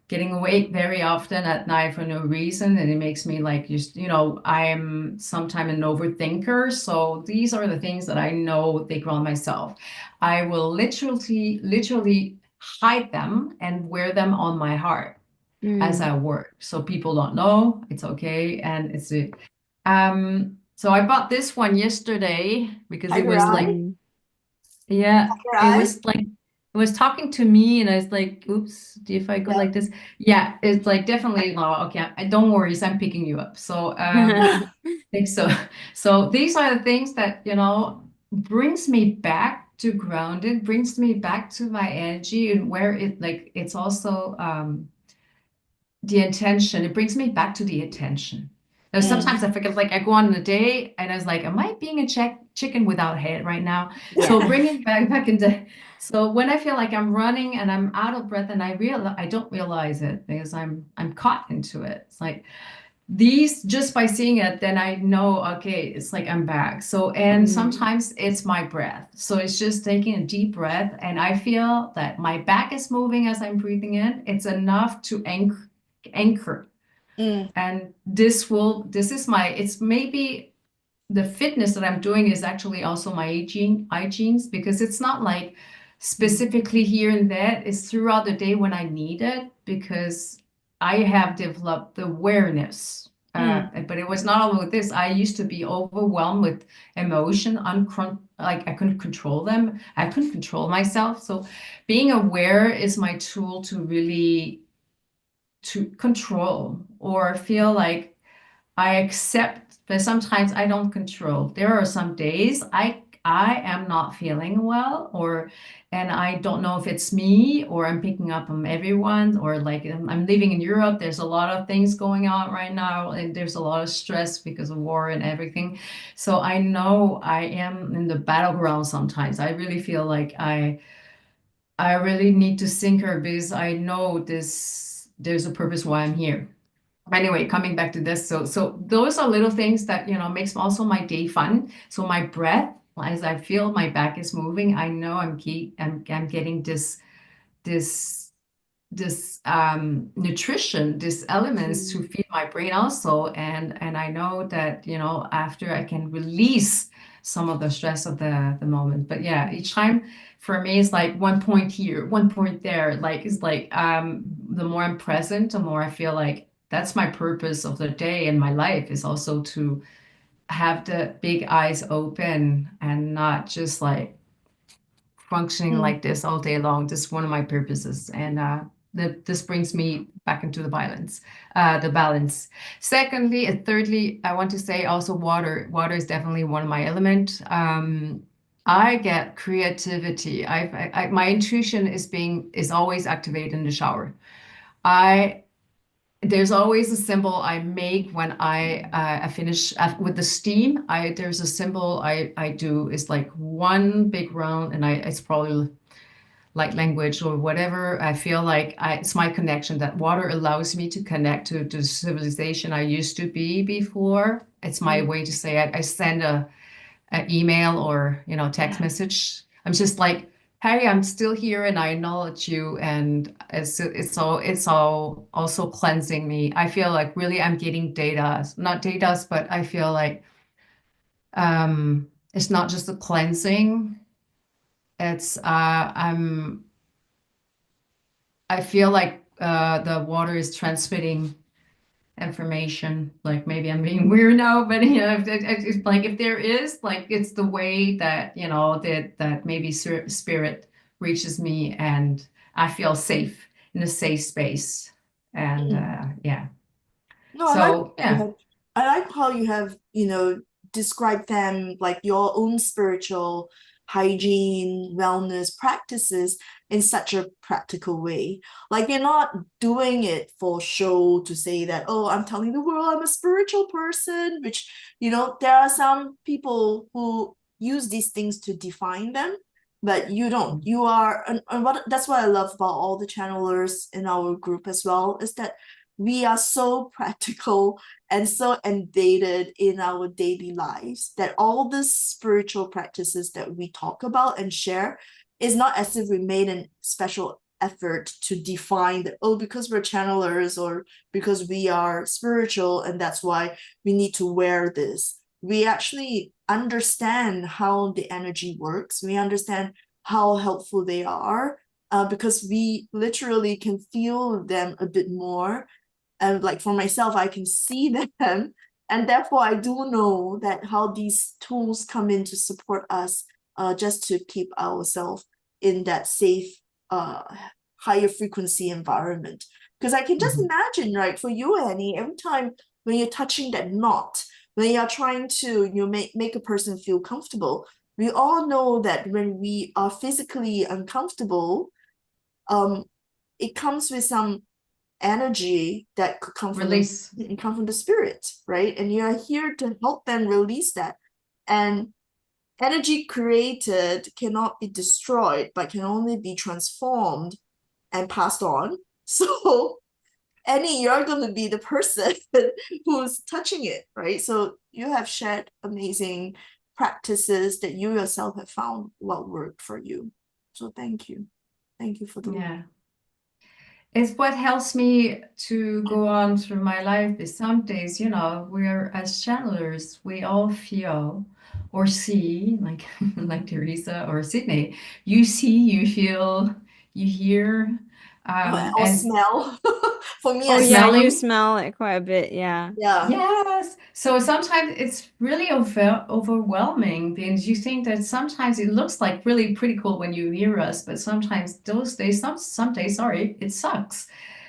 S3: getting awake very often at night for no reason, and it makes me like, just, I'm sometimes an overthinker. So these are the things that I know they ground myself. I will literally hide them and wear them on my heart as I work, so people don't know. It's okay, and it's it. So I bought this one yesterday because it
S1: Tiger
S3: was
S1: eye.
S3: like, yeah,
S1: Tiger
S3: it
S1: eye.
S3: was like it was talking to me, and I was like, "Oops, if I go
S1: Yeah.
S3: like this, yeah, it's like definitely no. Okay, don't worry, I'm picking you up." So I think so. So these are the things that brings me back to grounded, brings me back to my energy, and where it's also the intention. It brings me back to the attention. Now, sometimes I forget, like I go on a day and I was like, am I being a chicken without head right now? So
S2: Yeah.
S3: bringing back into, so when I feel like I'm running and I'm out of breath and I don't realize it because I'm caught into it. It's like these, just by seeing it, then I know, okay, it's like I'm back. So, and sometimes it's my breath. So it's just taking a deep breath, and I feel that my back is moving as I'm breathing in. It's enough to anchor. And this is it's maybe the fitness that I'm doing is actually also my hygienes, because it's not like specifically here and there is throughout the day when I need it, because I have developed the awareness. But it was not all with this. I used to be overwhelmed with emotion, like I couldn't control them. I couldn't control myself. So being aware is my tool to really to control or feel like I accept, but sometimes I don't control. There are some days I am not feeling well, and I don't know if it's me or I'm picking up on everyone, or like I'm living in Europe. There's a lot of things going on right now, and there's a lot of stress because of war and everything. So I know I am in the battleground sometimes. I really feel like I really need to sink her, because I know there's a purpose why I'm here. Anyway, coming back to this, so those are little things that makes also my day fun. So my breath, as I feel my back is moving, I know I'm getting this nutrition, these elements to feed my brain also, and I know that after I can release some of the stress of the moment. But yeah, each time for me it's like 1 point here, 1 point there. Like it's like the more I'm present, the more I feel like that's my purpose of the day and my life, is also to have the big eyes open and not just like functioning like this all day long. This is one of my purposes, and this brings me back into the balance. Secondly and thirdly, I want to say also water. Water is definitely one of my elements. I get creativity. My intuition is always activated in the shower. There's always a symbol I make when I finish with the steam. There's a symbol I do. It's like one big round, and it's probably like language or whatever. I feel like it's my connection, that water allows me to connect to the civilization I used to be before. It's my way to say I send an email or text message. I'm just like, hey, I'm still here and I acknowledge you, and it's all also cleansing me. I feel like really I'm getting not data, but I feel like it's not just a cleansing. It's I feel like the water is transmitting information. Like maybe I'm being weird now, but it's like if there is, like, it's the way that that maybe spirit reaches me, and I feel safe in a safe space. And yeah,
S1: No,
S3: so yeah.
S1: I like how you have, described them like your own spiritual hygiene, wellness practices in such a practical way. Like you're not doing it for show to say that, oh, I'm telling the world I'm a spiritual person, which, there are some people who use these things to define them, but you don't. You are, and that's what I love about all the channelers in our group as well, is that we are so practical and so embedded in our daily lives that all the spiritual practices that we talk about and share is not as if we made a special effort to define that, oh, because we're channelers or because we are spiritual and that's why we need to wear this. We actually understand how the energy works. We understand how helpful they are, because we literally can feel them a bit more. And like for myself, I can see them, and therefore I do know that how these tools come in to support us, just to keep ourselves in that safe, higher frequency environment. Because I can just imagine, right, for you, Annie, every time when you're touching that knot, when you're trying to make a person feel comfortable, we all know that when we are physically uncomfortable, it comes with some energy that could come from
S3: Release.
S1: the spirit, right? And you're here to help them release that. And energy created cannot be destroyed, but can only be transformed and passed on. So Annie, you're going to be the person who's touching it, right? So you have shared amazing practices that you yourself have found what worked for you. So thank you for the
S3: Yeah. It's what helps me to go on through my life. But some days, we're as channelers, we all feel or see, like like Teresa or Sydney. You see, you feel, you hear,
S1: Or
S3: and
S1: smell. For me,
S2: Oh
S1: I
S2: yeah,
S1: smell.
S2: you
S3: smelling.
S2: smell it quite a bit, yeah.
S1: Yeah.
S3: Yes. So sometimes it's really overwhelming because you think that sometimes it looks like really pretty cool when you hear us, but sometimes those days, some days, sorry, it sucks.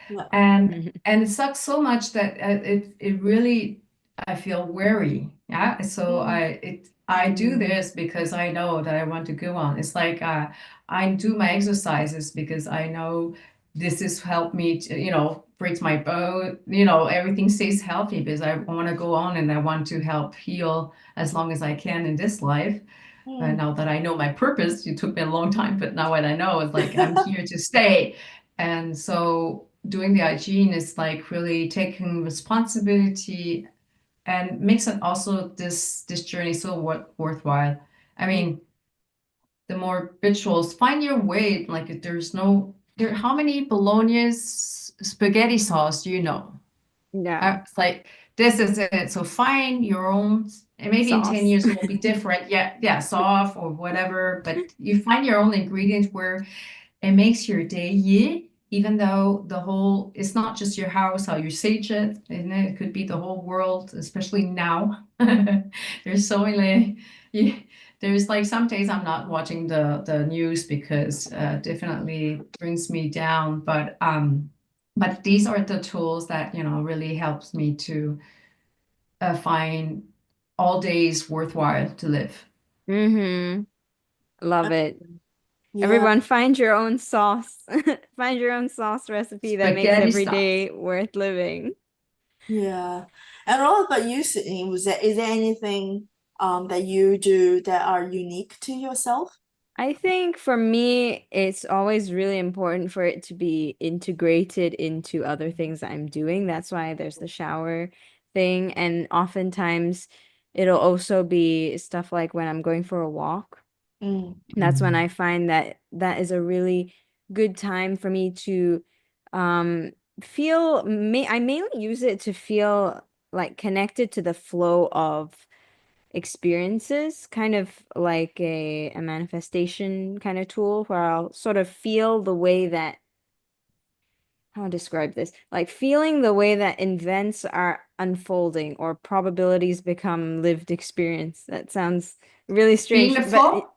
S1: Yeah.
S3: And it sucks so much that it really I feel weary. Yeah. So
S1: Mm.
S3: I do this because I know that I want to go on. It's like I do my exercises because I know this has helped me to, breaks my bone, everything stays healthy because I want to go on and I want to help heal as long as I can in this life.
S1: Mm.
S3: Now that I know my purpose, it took me a long time, but now what I know is like I'm here to stay. And so doing the hygiene is like really taking responsibility and makes it also this journey so worthwhile. I
S1: Mm.
S3: mean, the more rituals, find your way. Like if there's no there, how many bolognese spaghetti sauce do you know?
S2: Yeah,
S3: It's like this is it. So find your own, and maybe in 10
S2: sauce.
S3: years it will be different. Yeah, yeah, soft or whatever. But you find your own ingredients where it makes your day, yeah, even though the whole, it's not just your house, how you sage it, and it could be the whole world, especially now. There's so many, yeah, there's like some days I'm not watching the news because definitely brings me down. But these are the tools that, really helps me to find all days worthwhile to live.
S2: Mm-hmm. Love it.
S1: Yeah.
S2: Everyone find your own sauce. Find your own sauce recipe that makes
S3: Spaghetti
S2: every
S3: stuff.
S2: day worth living.
S1: Yeah. And what about you, Sydney? Is there anything that you do that are unique to yourself?
S2: I think for me, it's always really important for it to be integrated into other things that I'm doing. That's why there's the shower thing. And oftentimes it'll also be stuff like when I'm going for a walk.
S1: Mm.
S2: That's when I find that that is a really good time for me to um I mainly use it to feel like connected to the flow of experiences, kind of like a manifestation kind of tool where I'll sort of feel the way that how to describe this, like feeling the way that events are unfolding or probabilities become lived experience. That sounds really
S3: Being
S2: strange,
S3: the
S2: but
S3: flow,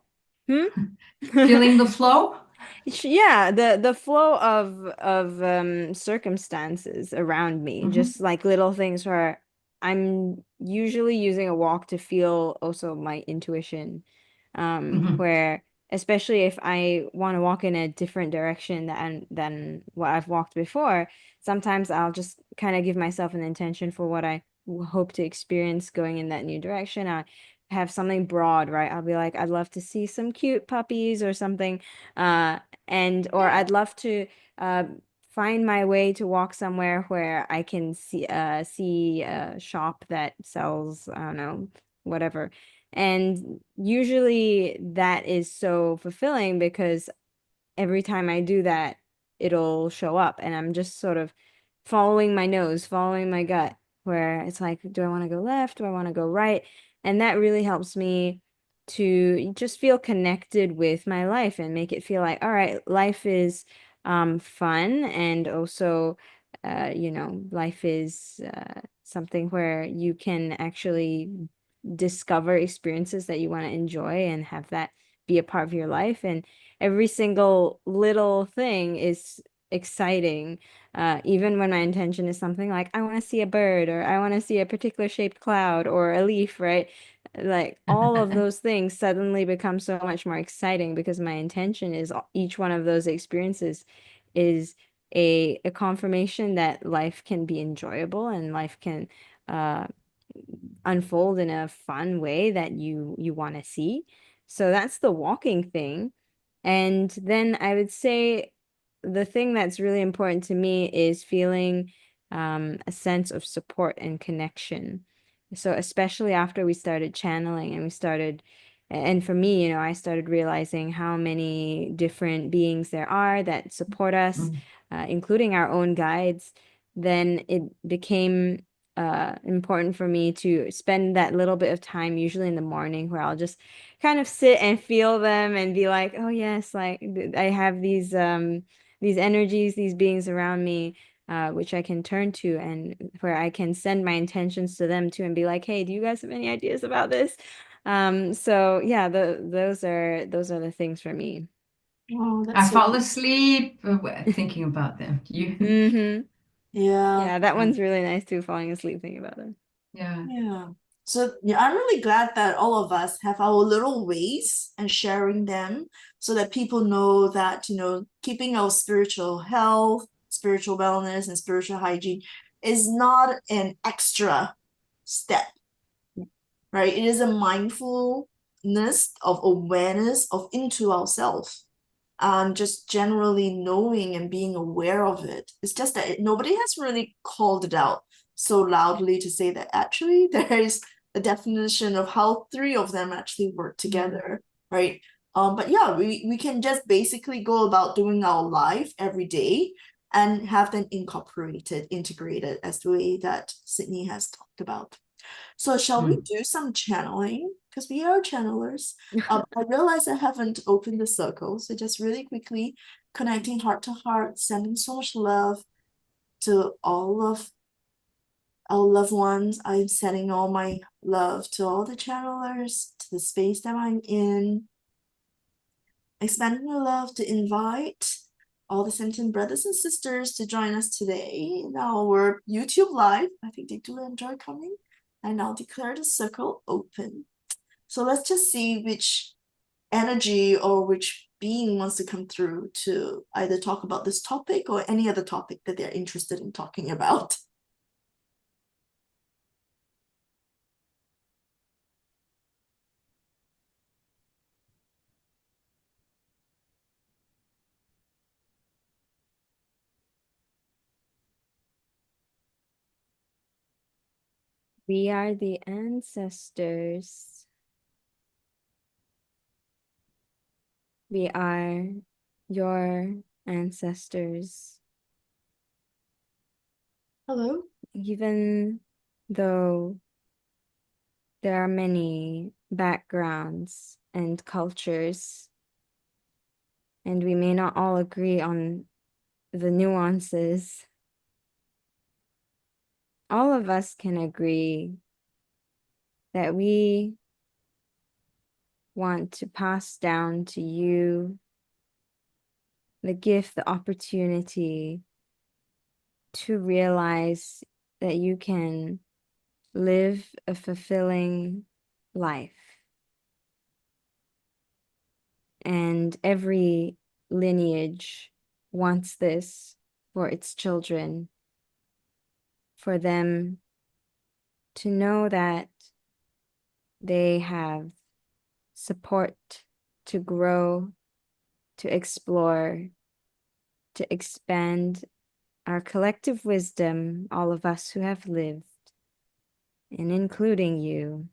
S2: hmm?
S3: feeling the flow.
S2: Yeah, the flow of circumstances around me,
S3: Mhm.
S2: just like little things where I'm usually using a walk to feel also my intuition,
S3: Mhm.
S2: where especially if I want to walk in a different direction than what I've walked before, sometimes I'll just kind of give myself an intention for what I hope to experience going in that new direction. I have something broad, right? I'll be like, I'd love to see some cute puppies or something. Uh, and or
S3: Yeah.
S2: I'd love to uh, find my way to walk somewhere where I can see a shop that sells, I don't know, whatever. And usually that is so fulfilling because every time I do that, it'll show up. And I'm just sort of following my nose, following my gut, where it's like, do I want to go left? Do I want to go right? And that really helps me to just feel connected with my life and make it feel like, all right, life is fun. And also, life is something where you can actually discover experiences that you want to enjoy and have that be a part of your life. And every single little thing is exciting. Even when my intention is something like, I want to see a bird or I want to see a particular shaped cloud or a leaf, right? Like all of those things suddenly become so much more exciting because my intention is each one of those experiences is a confirmation that life can be enjoyable and life can uh, unfold in a fun way that you want to see. So that's the walking thing. And then I would say the thing that's really important to me is feeling a sense of support and connection. So especially after we started channeling and we started And for me, I started realizing how many different beings there are that support us, including our own guides. Then it became important for me to spend that little bit of time, usually in the morning, where I'll just kind of sit and feel them and be like, oh yes, like I have these energies, these beings around me, which I can turn to, and where I can send my intentions to them too and be like, hey, do you guys have any ideas about this? So yeah, those are the things for me.
S1: Oh, that's
S3: I
S1: so
S3: fall asleep thinking about them. You,
S2: Mm-hmm.
S1: yeah.
S2: Yeah, that one's really nice too, falling asleep thinking about it.
S3: yeah.
S1: Yeah. So yeah, I'm really glad that all of us have our little ways and sharing them so that people know that, keeping our spiritual health, spiritual wellness, and spiritual hygiene is not an extra step, right? It is a mindfulness of awareness of into ourselves. Just generally knowing and being aware of it. It's just that nobody has really called it out so loudly to say that actually there is a definition of how three of them actually work together, right? But yeah, we can just basically go about doing our life every day and have them incorporated, integrated as the way that Sydney has talked about. So shall we do some channeling? Because we are channelers. I realize I haven't opened the circle, so just really quickly connecting heart to heart, sending so much love to all of our loved ones. I'm sending all my love to all the channelers, to the space that I'm in. Expanding my love to invite all the sentient brothers and sisters to join us today in our YouTube live. I think they do enjoy coming. And I'll declare the circle open. So let's just see which energy or which being wants to come through to either talk about this topic or any other topic that they're interested in talking about.
S2: We are the ancestors. We are your ancestors.
S1: Hello.
S2: Even though there are many backgrounds and cultures, and we may not all agree on the nuances, all of us can agree that we want to pass down to you the gift, the opportunity to realize that you can live a fulfilling life. And every lineage wants this for its children, for them to know that they have support to grow, to explore, to expand our collective wisdom, all of us who have lived, and including you.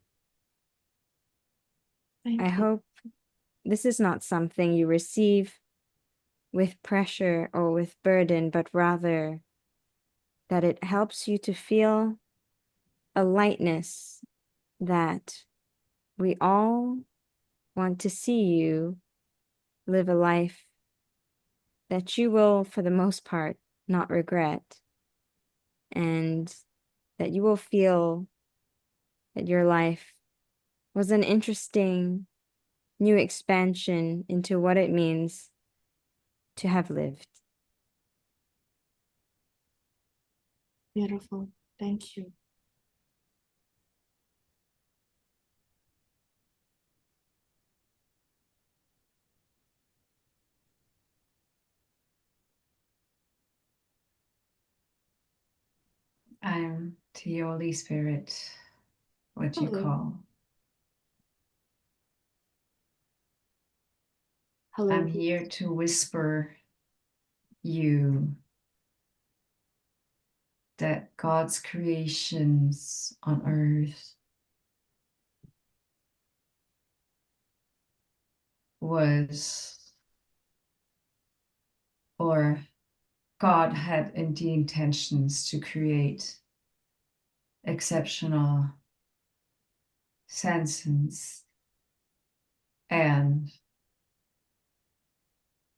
S1: Thank
S2: I
S1: you.
S2: hope this is not something you receive with pressure or with burden, but rather that it helps you to feel a lightness that we all want to see you live a life that you will, for the most part, not regret, and that you will feel that your life was an interesting new expansion into what it means to have lived.
S1: Beautiful. Thank you.
S3: I'm the Holy Spirit, what you
S1: Hello.
S3: call.
S1: Hello.
S3: I'm here to whisper you that God's creations on earth was, or God had in the intentions to create exceptional senses and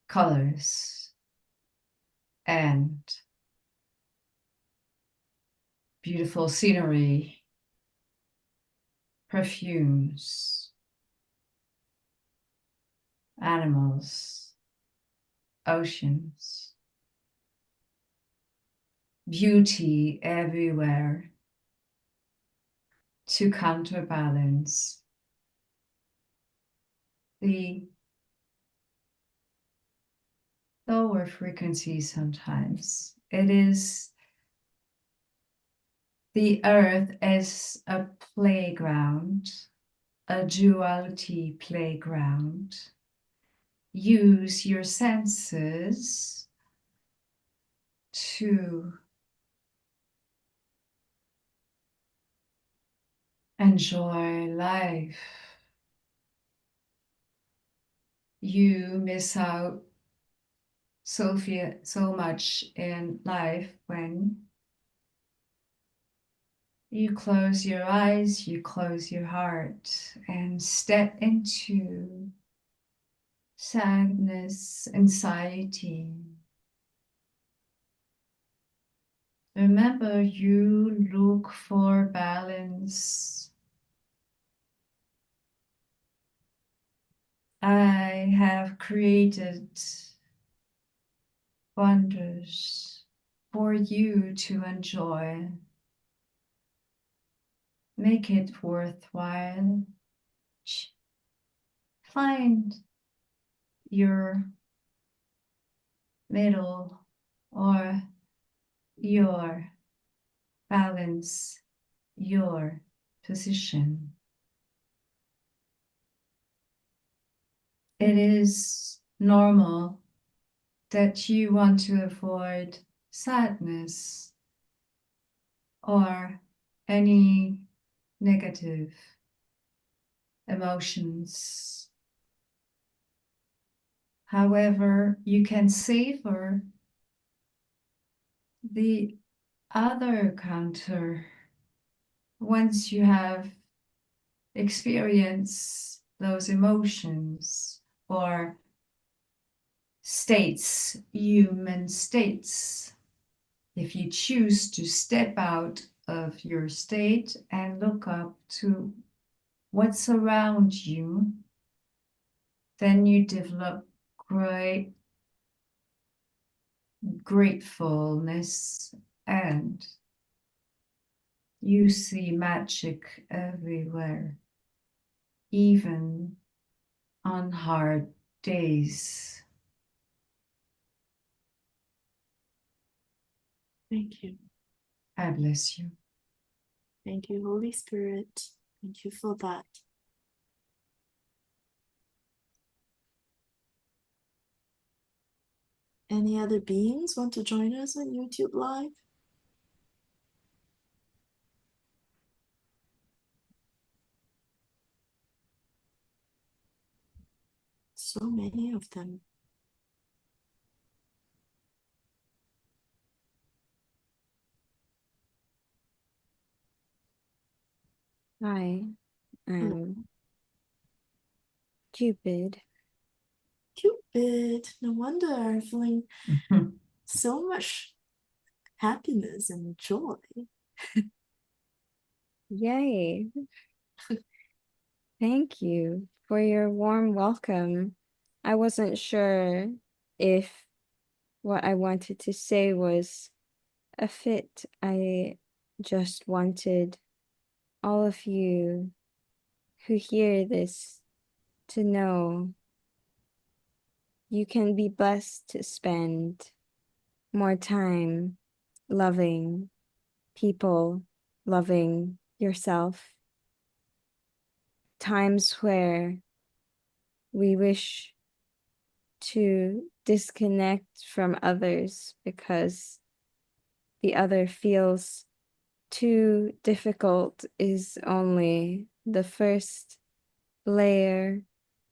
S3: colors and beautiful scenery, perfumes, animals, oceans, beauty everywhere to counterbalance the lower frequency sometimes. It is the earth as a playground, a duality playground. Use your senses to enjoy life. You miss out so much in life when you close your eyes, you close your heart, and step into sadness, anxiety. Remember, you look for balance. I have created wonders for you to enjoy. Make it worthwhile. Find your middle or your balance, your position. It is normal that you want to avoid sadness or any negative emotions. However, you can savor the other counter once you have experienced those emotions or states, human states. If you choose to step out of your state and look up to what's around you, then you develop great gratefulness and you see magic everywhere, even on hard days.
S1: Thank you.
S3: I bless you.
S1: Thank you, Holy Spirit. Thank you for that. Any other beings want to join us on YouTube Live? So many of them.
S2: Hi,
S1: Hello.
S2: I'm Cupid.
S1: Cupid, no wonder I'm feeling so much happiness and joy.
S2: Yay. Thank you for your warm welcome. I wasn't sure if what I wanted to say was a fit. I just wanted all of you who hear this to know you can be blessed to spend more time loving people, loving yourself. Times where we wish to disconnect from others because the other feels too difficult is only the first layer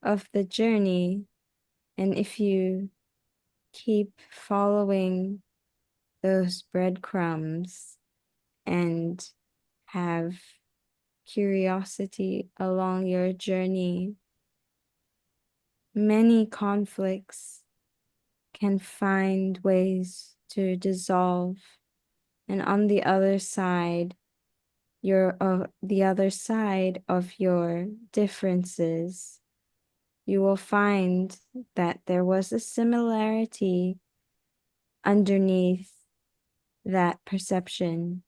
S2: of the journey. And if you keep following those breadcrumbs and have curiosity along your journey, many conflicts can find ways to dissolve. And on the other side, the other side of your differences, you will find that there was a similarity underneath that perception,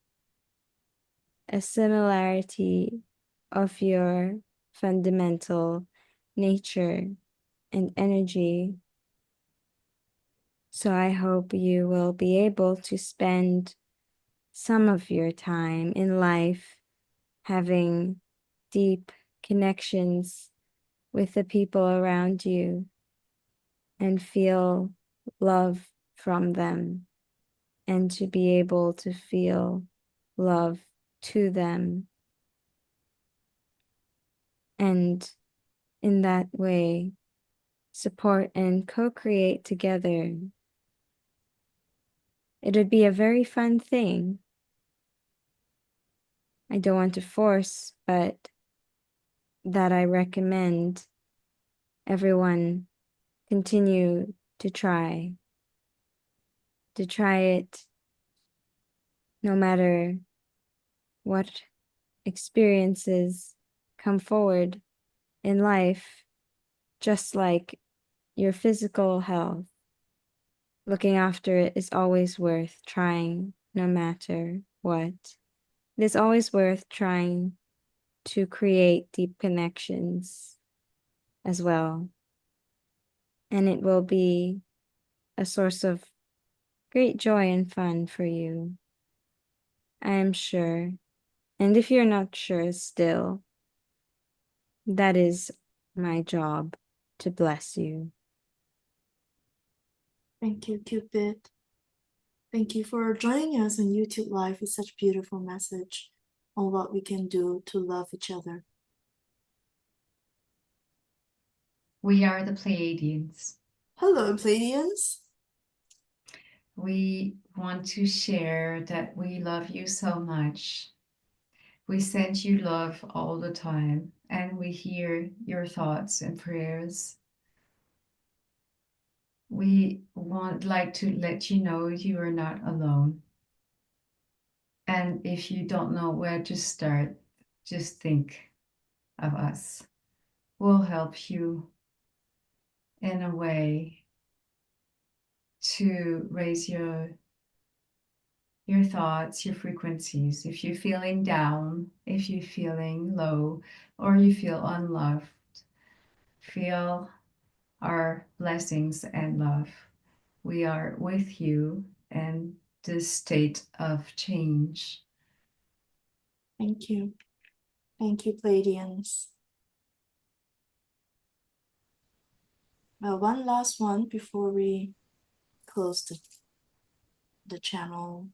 S2: a similarity of your fundamental nature and energy. So I hope you will be able to spend some of your time in life having deep connections with the people around you and feel love from them, and to be able to feel love to them. And in that way, support and co-create together. It would be a very fun thing. I don't want to force, but that I recommend everyone continue to try it no matter what experiences come forward in life, just like your physical health. Looking after it is always worth trying, no matter what. It is always worth trying to create deep connections as well. And it will be a source of great joy and fun for you, I am sure. And if you're not sure still, that is my job to bless you.
S1: Thank you, Cupid. Thank you for joining us on YouTube Live with such beautiful message on what we can do to love each other.
S3: We are the Pleiadians.
S1: Hello, Pleiadians.
S3: We want to share that we love you so much. We send you love all the time, and we hear your thoughts and prayers. We like to let you know you are not alone. And if you don't know where to start, just think of us. We'll help you in a way to raise your thoughts, your frequencies. If you're feeling down, if you're feeling low, or you feel unloved, feel our blessings and love. We are with you in this state of change.
S1: Thank you. Thank you, Pleiadians. Well, one last one before we close the channel.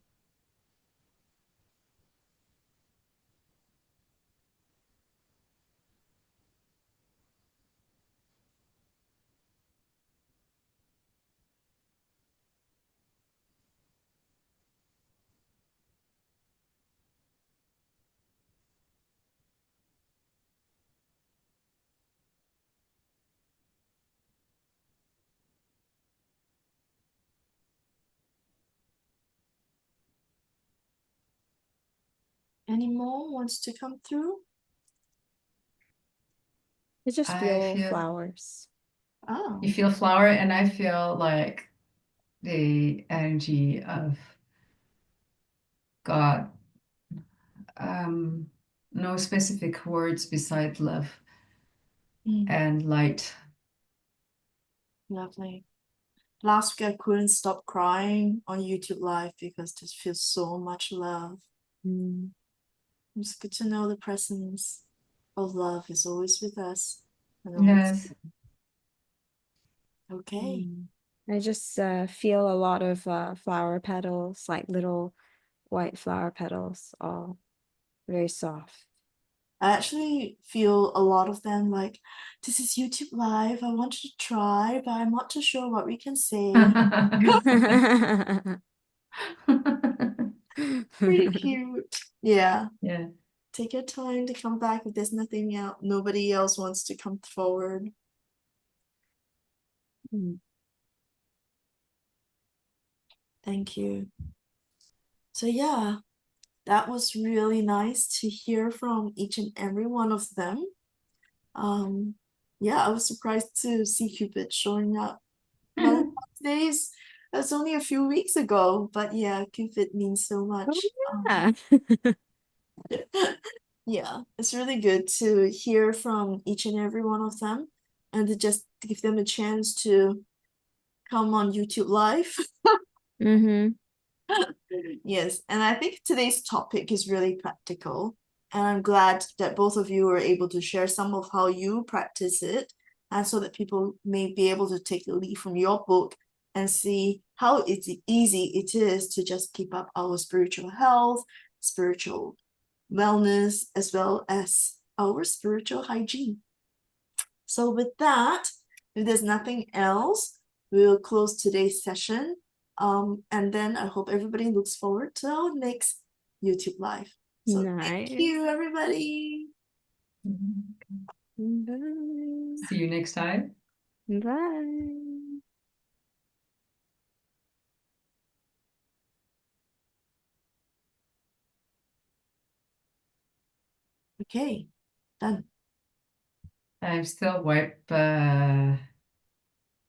S1: Any more wants to come through?
S2: I just
S3: I
S2: feel
S3: feel
S2: flowers.
S1: Oh,
S3: You feel flower, and I feel like the energy of God. No specific words beside love and light.
S1: lovely. Last week I couldn't stop crying on YouTube Live because just feels so much love. It's good to know the presence of love is always with us. And always.
S3: Yes.
S1: Okay.
S2: I just feel a lot of flower petals, like little white flower petals, all very soft.
S1: I actually feel a lot of them like, this is YouTube Live. I want you to try, but I'm not too sure what we can say. Pretty cute. Yeah.
S3: Yeah.
S1: Take your time to come back if there's nothing else. Nobody else wants to come forward. Thank you. So yeah, that was really nice to hear from each and every one of them. Yeah, I was surprised to see Cupid showing up. Valentine's Days, that's only a few weeks ago, but yeah, Cupid means so much.
S2: Yeah.
S1: Yeah, it's really good to hear from each and every one of them and to just give them a chance to come on YouTube Live.
S2: Mm-hmm.
S1: Yes, and I think today's topic is really practical, and I'm glad that both of you were able to share some of how you practice it, and so that people may be able to take a lead from your book and see how easy it is to just keep up our spiritual health, spiritual wellness, as well as our spiritual hygiene. So with that, if there's nothing else, we'll close today's session. And then I hope everybody looks forward to our next YouTube Live. So thank
S2: Nice.
S1: you, everybody.
S2: Bye.
S3: See you next time.
S2: Bye.
S1: Okay, done.
S3: I'm still wipe